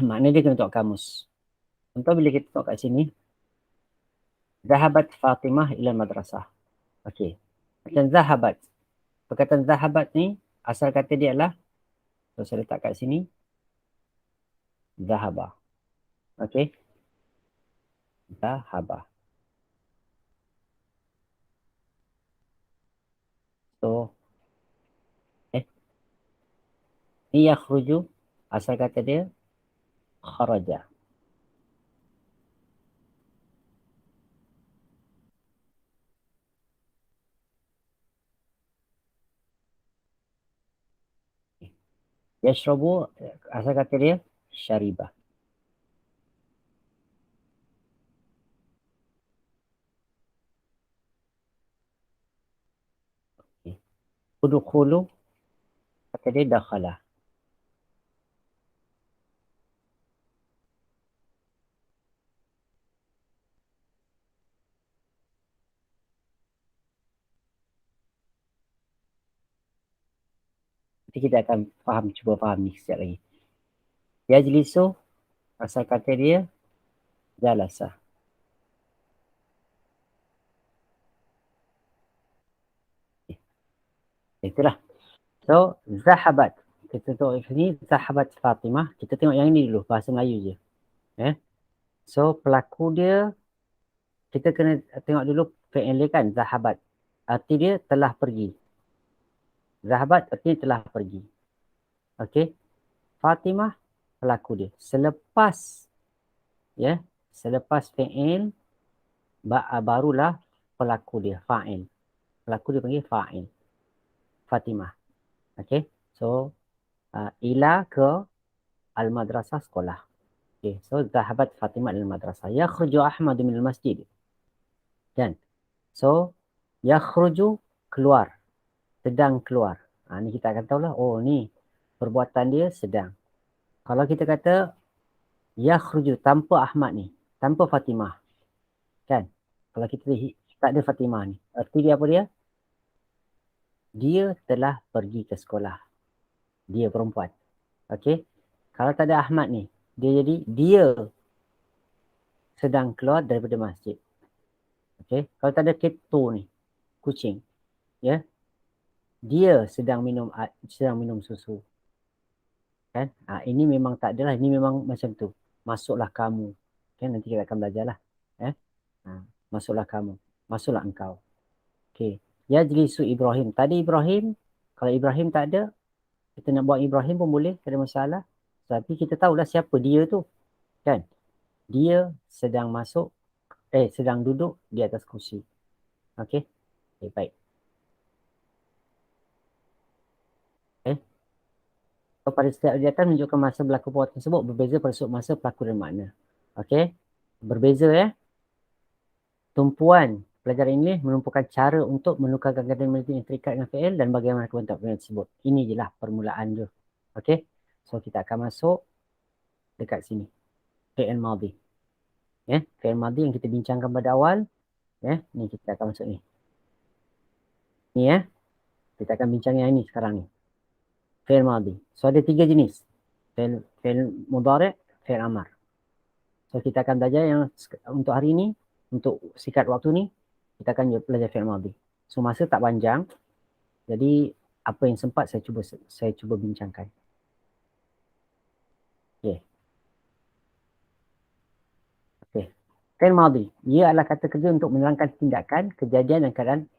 Makna dia kena tengok kamus. Contoh bila kita tengok kat sini, Zahabat Fatimah ila madrasah. Okey. Macam zahabat. Perkataan zahabat ni, asal kata dia adalah, so saya letak kat sini, zahaba. Okey. Zahaba. So, ni yakhruju, asal kata dia, kharaja. Yashrabu, asal kata dia, syaribah. Udkhulu, kata dia dakhala. Nanti kita akan cuba faham ni sekejap lagi. Yajlisu, asal kata dia, jalasa. Itulah. So, zahabat. Kita tengok sini, zahabat Fatimah. Kita tengok yang ini dulu, bahasa Melayu je. So, pelaku dia, kita kena tengok dulu fi'il dia kan, zahabat. Arti dia telah pergi. Zahabat artinya telah pergi. Okey. Fatimah, pelaku dia. Selepas, selepas fi'il, barulah pelaku dia, fa'il. Pelaku dia panggil fa'il. Fatimah. Okey. So, ila ke al-madrasah, sekolah. Okay. So, zahabat Fatimah al-madrasah. Yakhruju Ahmad min al-masjid. Kan? So, yakhruju, keluar. Sedang keluar. Ni kita akan tahulah. Oh, ni perbuatan dia sedang. Kalau kita kata yakhruju tanpa Ahmad ni, tanpa Fatimah. Kan? Kalau kita tak ada Fatimah ni. Arti dia apa dia? Dia telah pergi ke sekolah. Dia perempuan. Okey? Kalau tak ada Ahmad ni, dia sedang keluar daripada masjid. Okey? Kalau tak ada keto ni, kucing. Ya? Dia sedang minum susu. Kan? Ini memang tak adalah. Ini memang macam tu. Masuklah kamu. Kan? Nanti kita akan belajar lah. Masuklah kamu. Masuklah engkau. Okey. Yajlisu Ibrahim. Tadi Ibrahim, kalau Ibrahim tak ada, kita nak buat Ibrahim pun boleh. Tak ada masalah. Tapi kita tahulah siapa dia tu. Kan? Dia sedang sedang duduk di atas kursi. Okey? Okay, baik. So, pada setiap kegiatan menunjukkan masa berlaku perbuatan tersebut berbeza pada sudut masa, pelaku dan makna. Okey? Berbeza Tumpuan pelajaran English merupakan cara untuk menukarkan kata yang terikat dengan fi'il dan bagaimana membentuk fi'il tersebut. Ini je lah permulaan dia. Okey. So kita akan masuk dekat sini. Fi'il madhi. Fi'il madhi yang kita bincangkan pada awal. Ni kita akan masuk ni. Ni kita akan bincang yang ini sekarang ni. Fi'il madhi. So ada 3 jenis. Fi'il mudhari', fi'il amar. So kita akan belajar yang untuk hari ni, untuk sikat waktu ni, kita akan belajar fi'il madhi. So masa tak panjang. Jadi apa yang sempat saya cuba bincangkan. Okey. Fi'il madhi. Ia adalah kata kerja untuk menerangkan tindakan, kejadian dan keadaan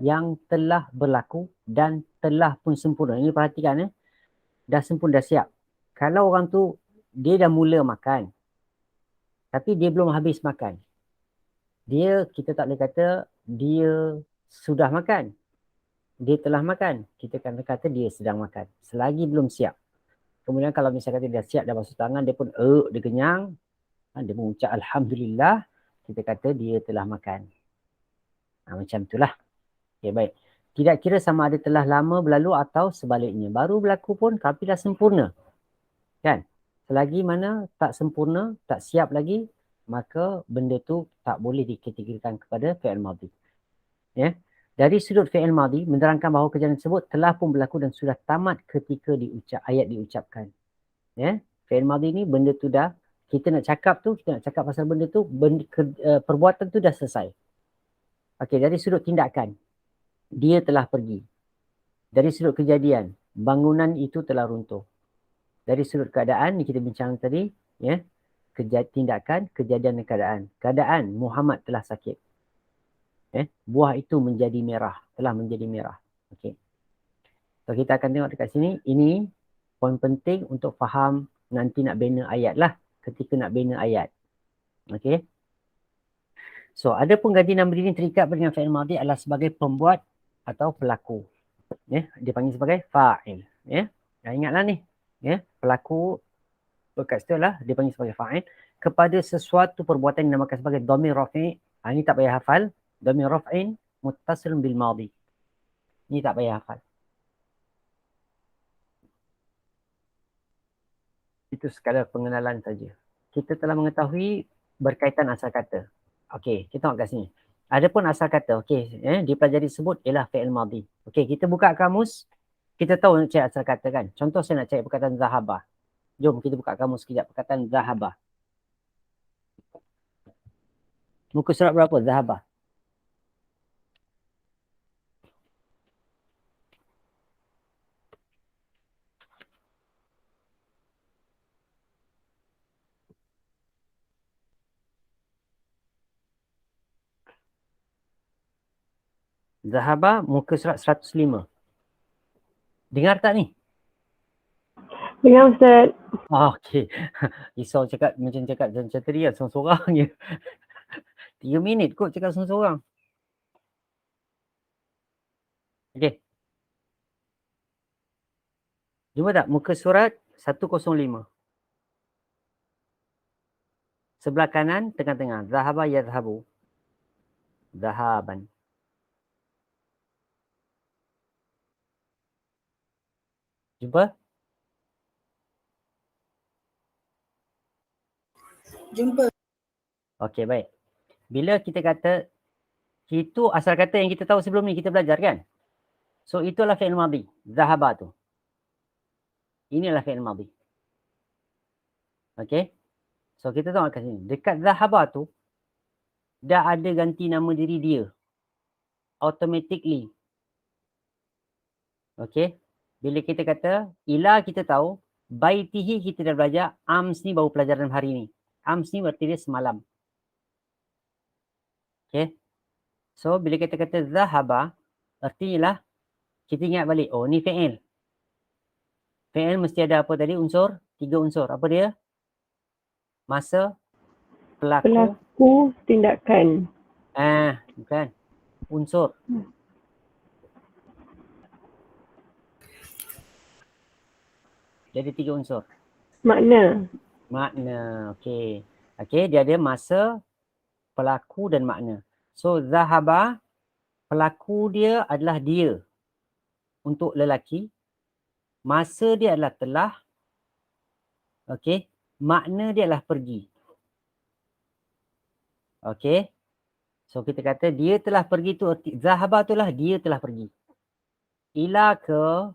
yang telah berlaku dan telah pun sempurna. Ini perhatikan dah sempurna, dah siap. Kalau orang tu dia dah mula makan tapi dia belum habis makan. Kita tak boleh kata dia sudah makan. Dia telah makan. Kita akan kata dia sedang makan. Selagi belum siap. Kemudian kalau misalnya kata dia siap, dah basuh tangan, dia pun dia kenyang. Dia mengucap Alhamdulillah. Kita kata dia telah makan. Macam itulah. Okay, baik. Tidak kira sama ada telah lama berlalu atau sebaliknya. Baru berlaku pun tapi dah sempurna. Kan? Selagi mana tak sempurna, tak siap lagi, maka benda tu tak boleh dikategorikan kepada fi'il madhi. Dari sudut fi'il madhi, menerangkan bahawa kejadian tersebut telah pun berlaku dan sudah tamat ketika ayat diucapkan. Fi'il madhi ni benda tu dah, kita nak cakap pasal benda tu, perbuatan tu dah selesai. Okey, dari sudut tindakan, dia telah pergi. Dari sudut kejadian, bangunan itu telah runtuh. Dari sudut keadaan, ni kita bincang tadi, tindakan, kejadian dan keadaan. Keadaan, Muhammad telah sakit. Buah itu menjadi merah, telah menjadi merah. Okey. So kita akan tengok dekat sini, ini poin penting untuk faham nanti nak bina ayat lah, ketika nak bina ayat. Okey. So, ada pun ganti nama diri terikat dengan fi'il madhi adalah sebagai pembuat atau pelaku. Dia panggil sebagai fa'il. Ingatlah ni. Pelaku dekat situ lah, dia panggil sebagai fa'il. Kepada sesuatu perbuatan yang dinamakan sebagai dhamir raf'i. Ini tak payah hafal. Dhamir raf'in muttasilun bil madhi. Ini tak payah hafal. Itu sekadar pengenalan saja. Kita telah mengetahui berkaitan asal kata. Okey, kita tengok kat sini. Ada pun asal kata. Okey, dipelajari sebut ialah fi'il madhi. Okey, kita buka kamus. Kita tahu nak cari asal kata kan. Contoh saya nak cari perkataan zahaba. Jom kita buka kamus sekejap. Perkataan zahaba. Muka surat berapa? Zahaba. Zahaba, muka surat 105. Dengar tak ni? Dengar Ustaz. Okey. Risau cakap macam tadi lah, seorang-seorang je. 3 minit kot cakap seorang-seorang. Okey. Jumpa tak muka surat 105. Sebelah kanan, tengah-tengah. Zahaba yadhabu. Zahaban. Jumpa? Jumpa. Okey, baik. Bila kita kata, itu asal kata yang kita tahu sebelum ni, kita belajar kan? So, itulah fi'il madhi. Zahaba tu. Inilah fi'il madhi. Okey? So, kita tengok kat sini. Dekat zahaba tu, dah ada ganti nama diri dia. Automatically. Okey? Bila kita kata, ila kita tahu, baitihi kita dah belajar, ams ni baru pelajaran hari ni. Ams ni berarti dia semalam. Okay. So, bila kita kata zahaba, artinya lah, kita ingat balik, oh ni fi'il. Fi'il mesti ada apa tadi? Unsur? 3 unsur. Apa dia? Masa, pelaku, tindakan. Bukan. Unsur. Jadi 3 unsur. Makna. Makna, okey. Okey, dia ada masa, pelaku dan makna. So zahaba, pelaku dia adalah dia untuk lelaki. Masa dia adalah telah. Okey, makna dia adalah pergi. Okey. So kita kata dia telah pergi tu, zahaba tu lah dia telah pergi. Ila ke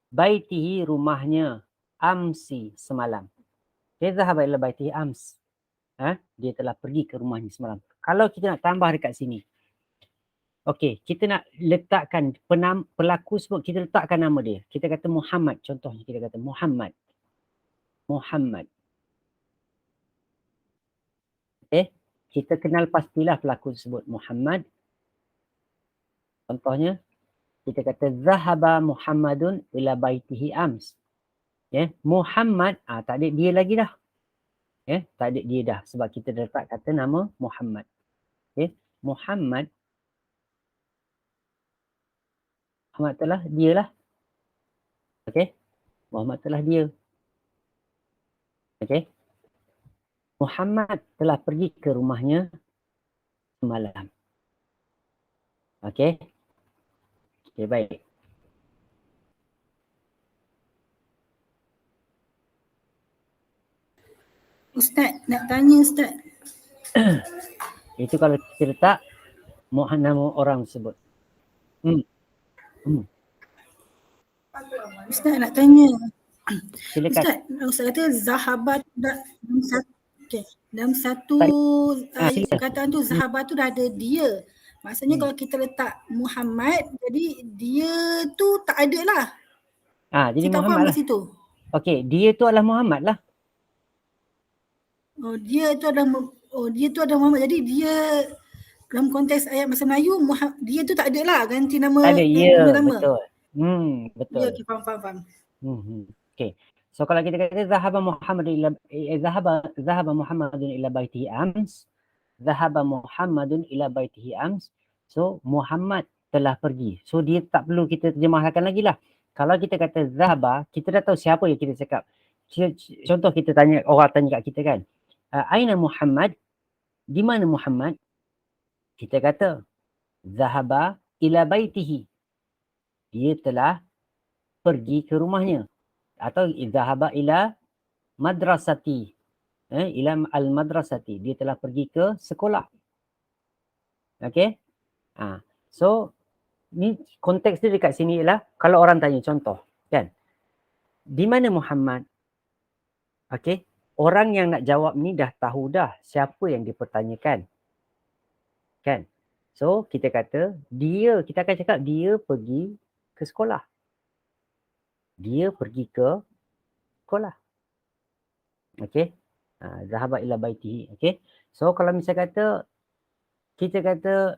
baitihi, rumahnya, amsi, semalam. Dia zahaba ila baitihi ams. Dia telah pergi ke rumahnya semalam. Kalau kita nak tambah dekat sini. Okey, kita nak letakkan pelaku sebut, kita letakkan nama dia. Kita kata Muhammad, contohnya kita kata Muhammad. Muhammad. Okey, kita kenal pastilah pelaku tersebut Muhammad. Contohnya, kita kata zahaba Muhammadun ila baitihi ams. Muhammad, tak ada dia lagi dah. Tak ada dia dah sebab kita letak kata nama Muhammad. Muhammad telah dia lah. Okey. Muhammad telah dia. Okey. Muhammad telah pergi ke rumahnya semalam. Okey. Okey, baik. Ustaz, nak tanya Ustaz. Itu kalau kita letak nama orang tersebut. Ustaz nak tanya. Silakan. Ustaz kata zahabat dalam satu perkataan tu zahabat tu dah ada dia. Maksudnya kalau kita letak Muhammad, jadi dia tu tak ada lah. Jadi kita Muhammad lah. Situ. Okey, dia tu adalah Muhammad lah. Dia tu adalah Muhammad. Jadi dia dalam konteks ayat bahasa Melayu, dia tu tak ada lah ganti nama. Tak ada, ya, betul. Betul. Ya, okay, faham. Okey. So kalau kita kata zahaba Muhammadun ila baitihi ams. Zahaba Muhammadun ila baitihi ams. So Muhammad telah pergi. So dia tak perlu kita terjemahkan lagi lah. Kalau kita kata zahaba, kita dah tahu siapa yang kita cakap. Contoh kita tanya, orang tanya kat kita kan. Aina Muhammad? Di mana Muhammad? Kita kata zahaba ila baitihi. Dia telah pergi ke rumahnya. Atau zahaba ila madrasati. Ila al-madrasati. Dia telah pergi ke sekolah. Okey? So, ni konteks dia dekat sini ialah kalau orang tanya contoh, kan? Di mana Muhammad? Okey? Orang yang nak jawab ni dah tahu dah siapa yang dipertanyakan. Kan? So, kita kata kita akan cakap dia pergi ke sekolah. Dia pergi ke sekolah. Okey? Zahaba ila baitihi. Okey? So, kalau misalnya kita kata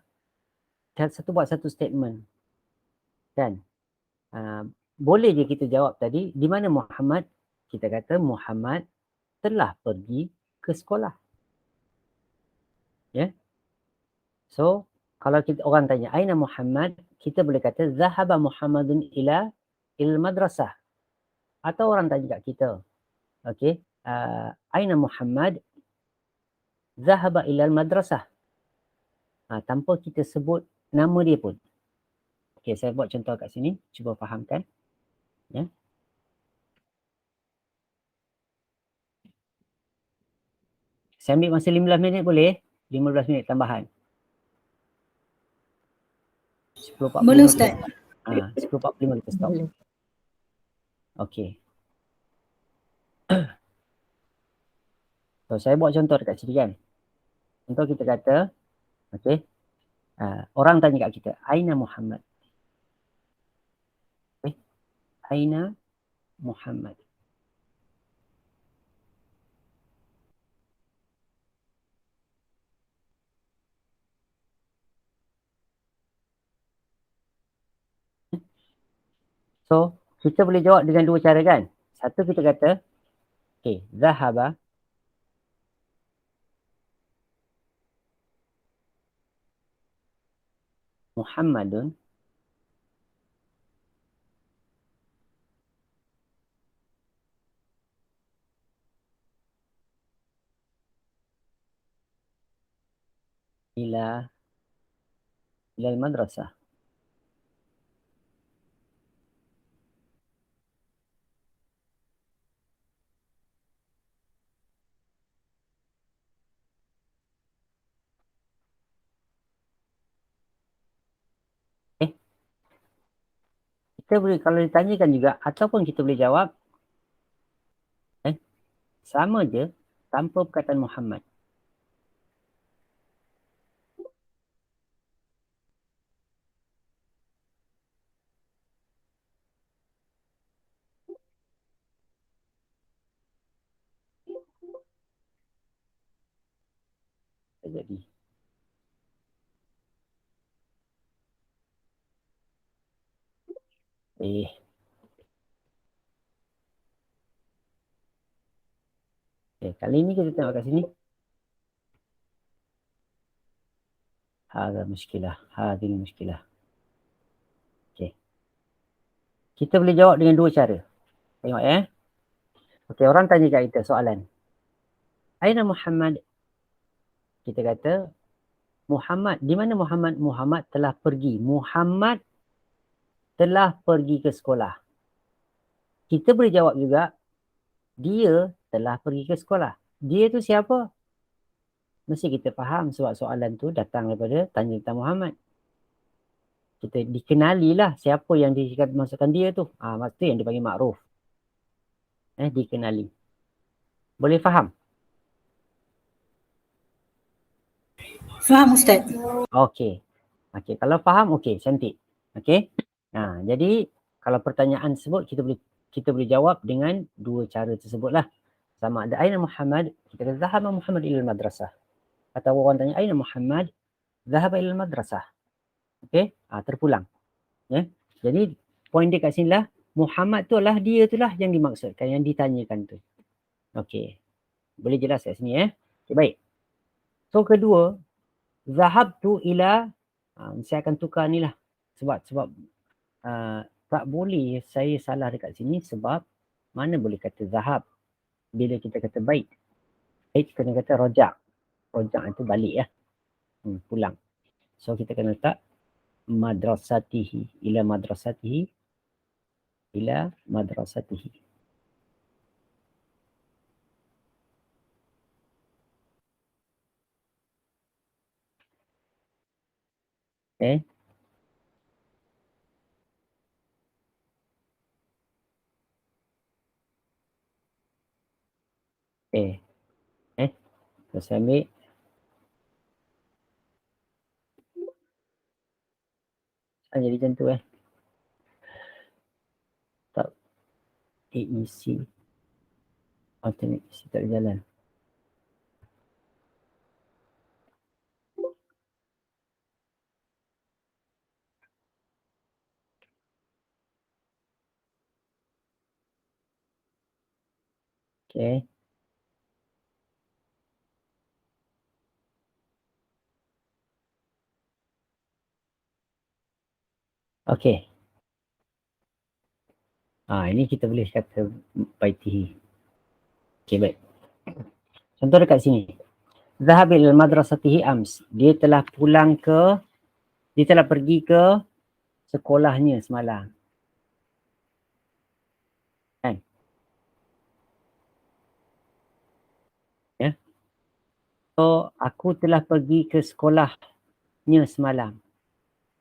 buat satu statement. Kan? Boleh je kita jawab tadi, di mana Muhammad? Kita kata Muhammad telah pergi ke sekolah. So, kalau orang tanya, aina Muhammad? Kita boleh kata, zahaba Muhammadun ila madrasah. Atau orang tanya kat kita, okey, aina Muhammad? Zahaba ila madrasah. Tanpa kita sebut nama dia pun. Okey, saya buat contoh kat sini, cuba fahamkan. Saya ambil masa 15 minit boleh? 15 minit tambahan. 10.45 boleh Ustaz. 10.45 kita stop. Okey. So, saya buat contoh dekat sini kan. Contoh kita kata, okey, orang tanya kat kita, aina Muhammad? Aina Muhammad? So, kita boleh jawab dengan dua cara kan. Satu kita kata, okey, zahaba Muhammadun ila al-madrasah. Kita boleh, kalau ditanyakan juga, ataupun kita boleh jawab, sama je tanpa perkataan Muhammad. Jadi kali ni kita tengok kat sini. Hadha muskilah, hadhihi muskilah. Okey. Kita boleh jawab dengan dua cara. Tengok ya. Okey, orang tanya kat kita soalan. Aina Muhammad? Kita kata Muhammad. Di mana Muhammad? Muhammad telah pergi. Muhammad telah pergi ke sekolah. Kita boleh jawab juga, dia telah pergi ke sekolah. Dia tu siapa? Mesti kita faham sebab soalan tu datang daripada tanya tentang Muhammad. Kita dikenalilah siapa yang dimasukkan dia tu. Maksudnya yang dipanggil makruf. Dikenali. Boleh faham? Faham Ustaz? Okey. Kalau faham, okey, cantik. Okey. Jadi kalau pertanyaan tersebut kita boleh jawab dengan dua cara tersebutlah. Sama ada aina Muhammad, kita kata zahaba Muhammad ila madrasah. Atau orang tanya aina Muhammad, zahaba ila madrasah. Okey, terpulang. Ya. Jadi poin dia kat sini lah, Muhammad tu lah dia tu lah yang dimaksudkan, yang ditanyakan tu. Okey. Boleh jelas kat sini Okay, baik. So kedua, zahabtu ila, saya akan tukar ni lah. Sebab tak boleh saya salah dekat sini sebab mana boleh kata zahab. Bila kita kata bait kena kata rojak. Rojak itu balik ya. Pulang. So kita kena letak madrasatihi, ila madrasatihi, ila madrasatihi. Okay. So saya ambil jadi macam tu tak AEC alternate isi tak jalan. Okay. Okay. Ini kita boleh kata baitihi. Okay, baik. Contoh dekat sini. Zahab ila madrasatihi ams. Dia telah pergi ke sekolahnya semalam. Kan? Ya. So, aku telah pergi ke sekolahnya semalam.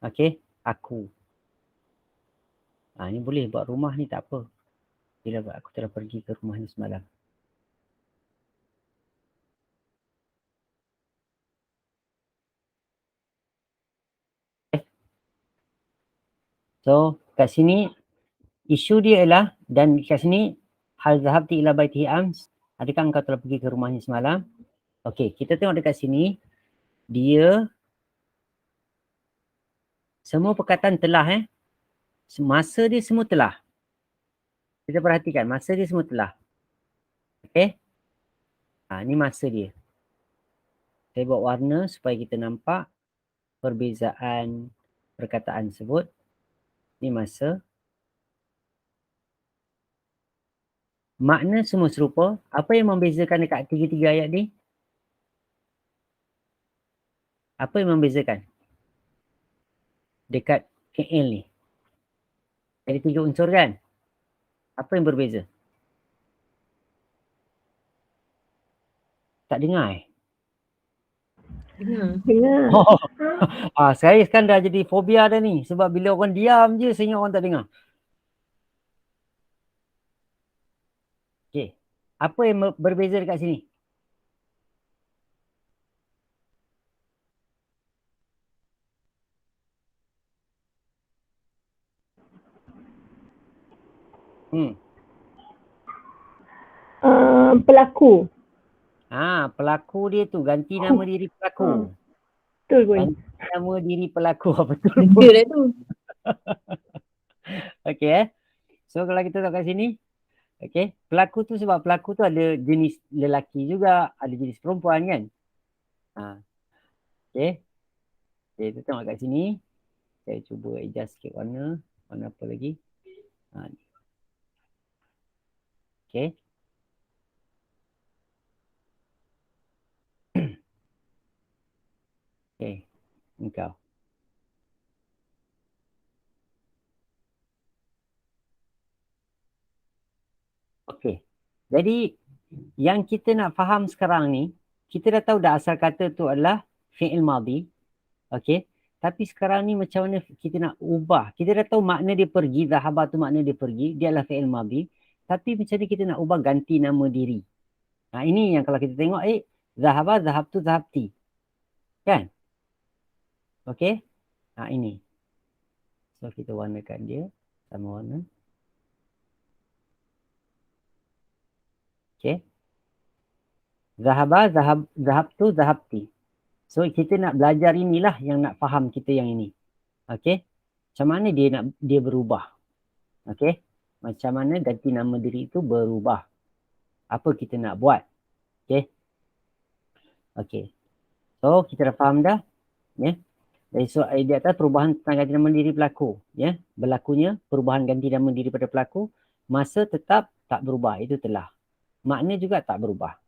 Okay, aku. Ini boleh buat rumah ni tak apa. Bila aku telah pergi ke rumahnya semalam. So, kat sini isu dia ialah, dan kat sini hal zahabti ila baitihi ams. Adakah engkau telah pergi ke rumahnya semalam? Okey, kita tengok dekat sini. Dia semua perkataan telah masa dia semua telah. Kita perhatikan masa dia semua telah. Okey? Ni masa dia. Saya buat warna supaya kita nampak perbezaan perkataan tersebut. Ni masa. Makna semua serupa. Apa yang membezakan dekat tiga-tiga ayat ni? Apa yang membezakan dekat fi'il ni? Ada 3 unsur kan? Apa yang berbeza? Tak dengar Dengar. Saya sekarang dah jadi fobia dah ni. Sebab bila orang diam je, saya ingat orang tak dengar. Okay. Apa yang berbeza dekat sini? Pelaku. Pelaku dia tu ganti nama diri pelaku. Betul pun. Ganti nama diri pelaku. Betul pun. Betul lah tu. Okay So kalau kita tengok kat sini, okay, pelaku tu sebab pelaku tu ada jenis lelaki juga, ada jenis perempuan kan. Okay, kita tengok kat sini. Saya cuba adjust sikit warna. Warna apa lagi? Okay. Okay, engkau. Okay, jadi yang kita nak faham sekarang ni, kita dah tahu dah asal kata tu adalah fi'il madhi. Okay, tapi sekarang ni macam mana kita nak ubah. Kita dah tahu makna dia pergi, zahaba tu makna dia pergi, dia adalah fi'il madhi. Tapi macam mana kita nak ubah ganti nama diri. Ini yang kalau kita tengok, zahaba, zahabtu, zahabti. Kan? Okay, ini. So kita warnakan dia sama warna. Okay. Zahaba, zahabtu, zahabti. So kita nak belajar inilah yang nak faham kita yang ini. Okay. Macam mana dia berubah. Okay. Macam mana ganti nama diri itu berubah. Apa kita nak buat. Okay. Okay. So kita dah faham dah. Ya. Dari soal di atas perubahan tentang ganti nama diri pelaku. Ya. Berlakunya perubahan ganti nama diri pada pelaku. Masa tetap tak berubah. Itu telah. Makna juga tak berubah.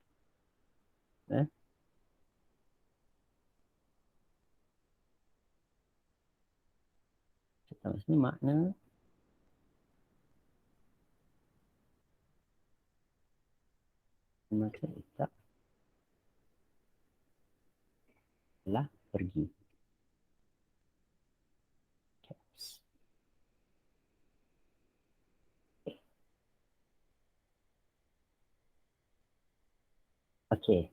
Maksudnya makna masa tak telah pergi. Okey.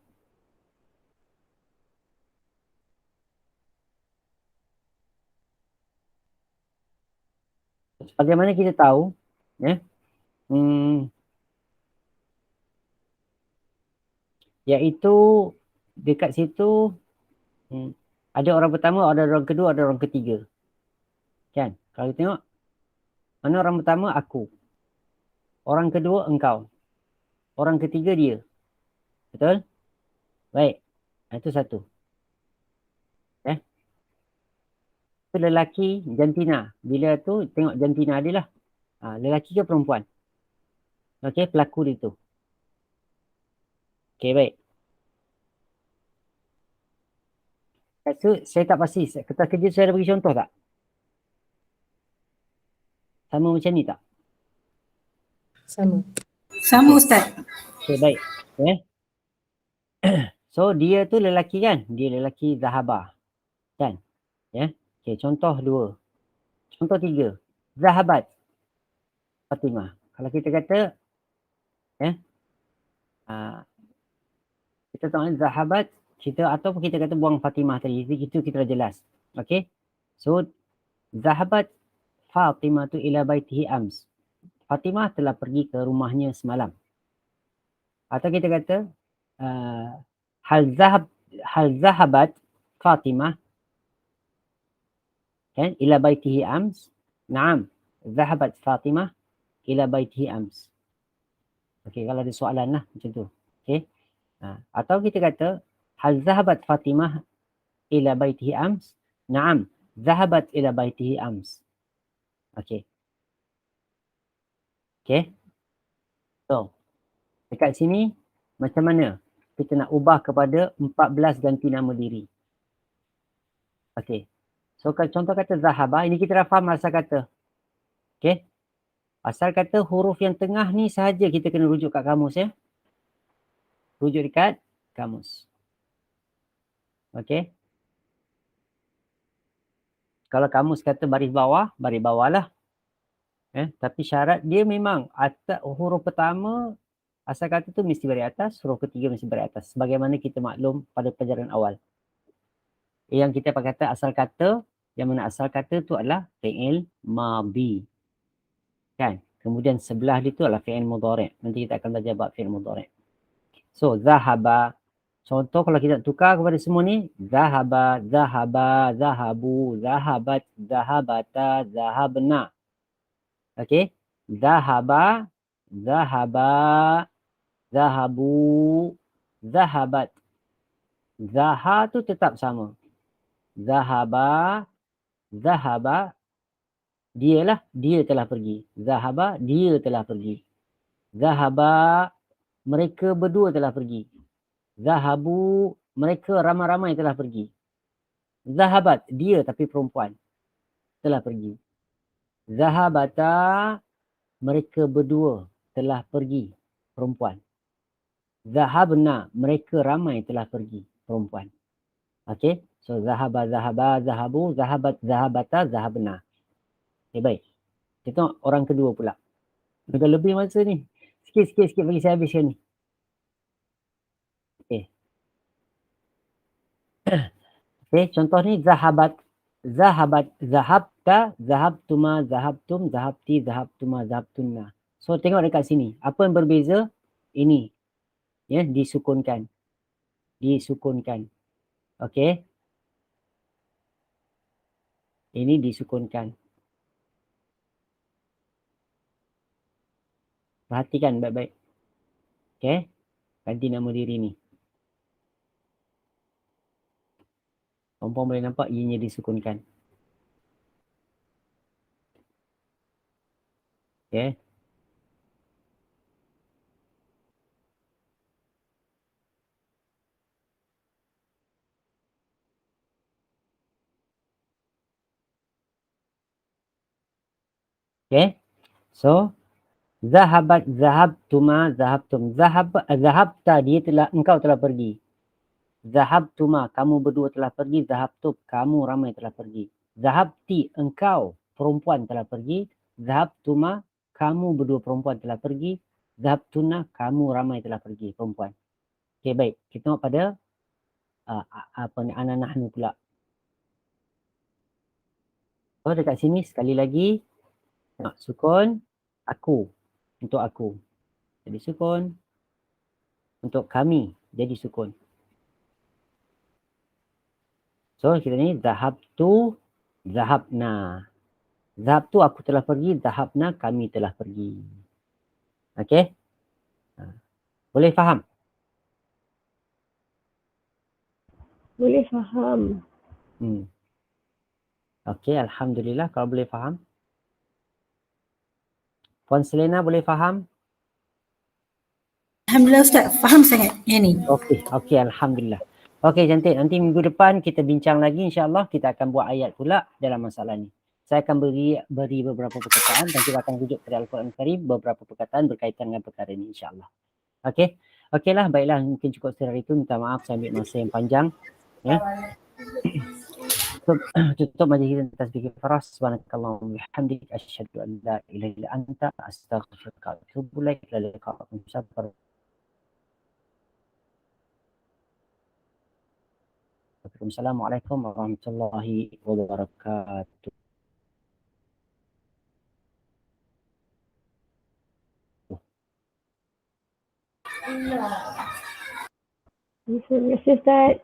Bagaimana kita tahu, ya? Iaitu dekat situ ada orang pertama, ada orang kedua, ada orang ketiga. Kan? Kalau kita tengok, mana orang pertama aku. Orang kedua engkau. Orang ketiga dia. Betul? Baik. Itu satu. Itu lelaki jantina. Bila tu tengok jantina dia lah. Lelaki ke perempuan? Okey, pelaku dia tu. Okey, baik. Saya tak pasti. Kertas kerja saya ada bagi contoh tak? Sama macam ni tak? Sama. Sama Ustaz. Okey, baik. Okay. So, dia tu lelaki kan? Dia lelaki Zahabah. Kan? Ya. Okey, contoh 2. Contoh 3. Zahabat. Fatimah. Kalau kita kata, kita tahu Zahabat, ataupun kita kata buang Fatimah tadi. Itu kita dah jelas. Okey. So, Zahabat Fatimah tu ila baitihi ams. Fatimah telah pergi ke rumahnya semalam. Atau kita kata hal zahabat Fatimah kan ila baitihi ams. Naam, zahabat Fatimah ila baitihi ams. Okey, kalau ada soalan lah macam tu. Okey. Atau kita kata hal zahabat Fatimah ila baitihi ams. Naam, zahabat ila baitihi ams. Okey. Okey. So, dekat sini macam mana kita nak ubah kepada 14 ganti nama diri. Okey. So contoh kata zahaba, ini kita dah faham asal kata. Okey. Asal kata huruf yang tengah ni sahaja kita kena rujuk kat kamus ya. Rujuk dekat kamus. Okey. Kalau kamus kata baris bawah lah. Tapi syarat dia memang huruf pertama asal kata tu mesti baris atas, huruf ketiga mesti baris atas. Sebagaimana kita maklum pada pelajaran awal. Yang kita kata asal kata, yang mana asal kata tu adalah fi'il madhi. Kan? Kemudian sebelah dia tu adalah fi'il mudhari'. Nanti kita akan belajar bab fi'il mudhari'. So, zahaba. Contoh kalau kita tukar kepada semua ni, zahaba, zahaba, zahabu, zahabat, zahabata, zahabna. Okey? Zahaba, zahaba, zahabu, zahabat. Zaha tu tetap sama. Zahaba, zahaba, dialah, dia telah pergi. Zahaba, dia telah pergi. Zahaba, mereka berdua telah pergi. Zahabu, mereka ramai-ramai telah pergi. Zahabat, dia tapi perempuan telah pergi. Zahabata, mereka berdua telah pergi, perempuan. Zahabna, mereka ramai telah pergi, perempuan. Okey, so zahaba, zahaba, zahabu, zahabat, zahabata, zahabna. Okay, baik. Kita tengok orang kedua pula. Dah lebih masa ni. Sikit bagi saya habiskan ni. Okay. Okay, contoh ni zahabat. Zahabat, zahabta, zahabtuma, zahabtum, zahabti, zahabtuma, zahabtunna. So tengok dekat sini. Apa yang berbeza? Ini. Ya, disukunkan. Disukunkan. Okay. Ini disukunkan. Perhatikan baik-baik. Okay. Ganti nama diri ni. Perempuan boleh nampak ianya disukunkan. Okay. Okay. So, zahabat, zahabtuma, zahabtum. Zahabta, dia telah, engkau telah pergi. Zahabtuma, kamu berdua telah pergi. Zahabtum, kamu ramai telah pergi. Zahabti, engkau, perempuan telah pergi. Zahabtuma, kamu berdua perempuan telah pergi. Zahabtuna, kamu ramai telah pergi, perempuan. Okay, baik. Kita tengok pada ana nahnu pula. So, dekat sini sekali lagi. Sukun, aku. Untuk aku. Jadi sukun. Untuk kami. Jadi sukun. So, kita ni zahabtu, zahabna. Zahabtu, aku telah pergi. Zahabna, kami telah pergi. Okey? Boleh faham? Boleh faham. Okey, alhamdulillah kalau boleh faham. Puan Selena boleh faham? Alhamdulillah Ustaz, faham sangat yang ni. Okey, alhamdulillah. Okey, cantik. Nanti minggu depan kita bincang lagi, insya-Allah kita akan buat ayat pula dalam masalah ni. Saya akan beri beberapa perkataan dan kita akan rujuk pada Al-Quran Karim beberapa perkataan berkaitan dengan perkara ini, insya-Allah. Okey. Okeylah, baiklah, mungkin cukup sekadar itu. Minta maaf saya ambil masa yang panjang. Ya. Tutup majlis kita tasbih kifaras. Subhanakallahumma wa bihamdika asyhadu an la ilaha illa anta astaghfiruka wa atubu ilaik. Ila liqa'akum sabar. Assalamualaikum warahmatullahi wabarakatuh. Terima kasih Ustaz.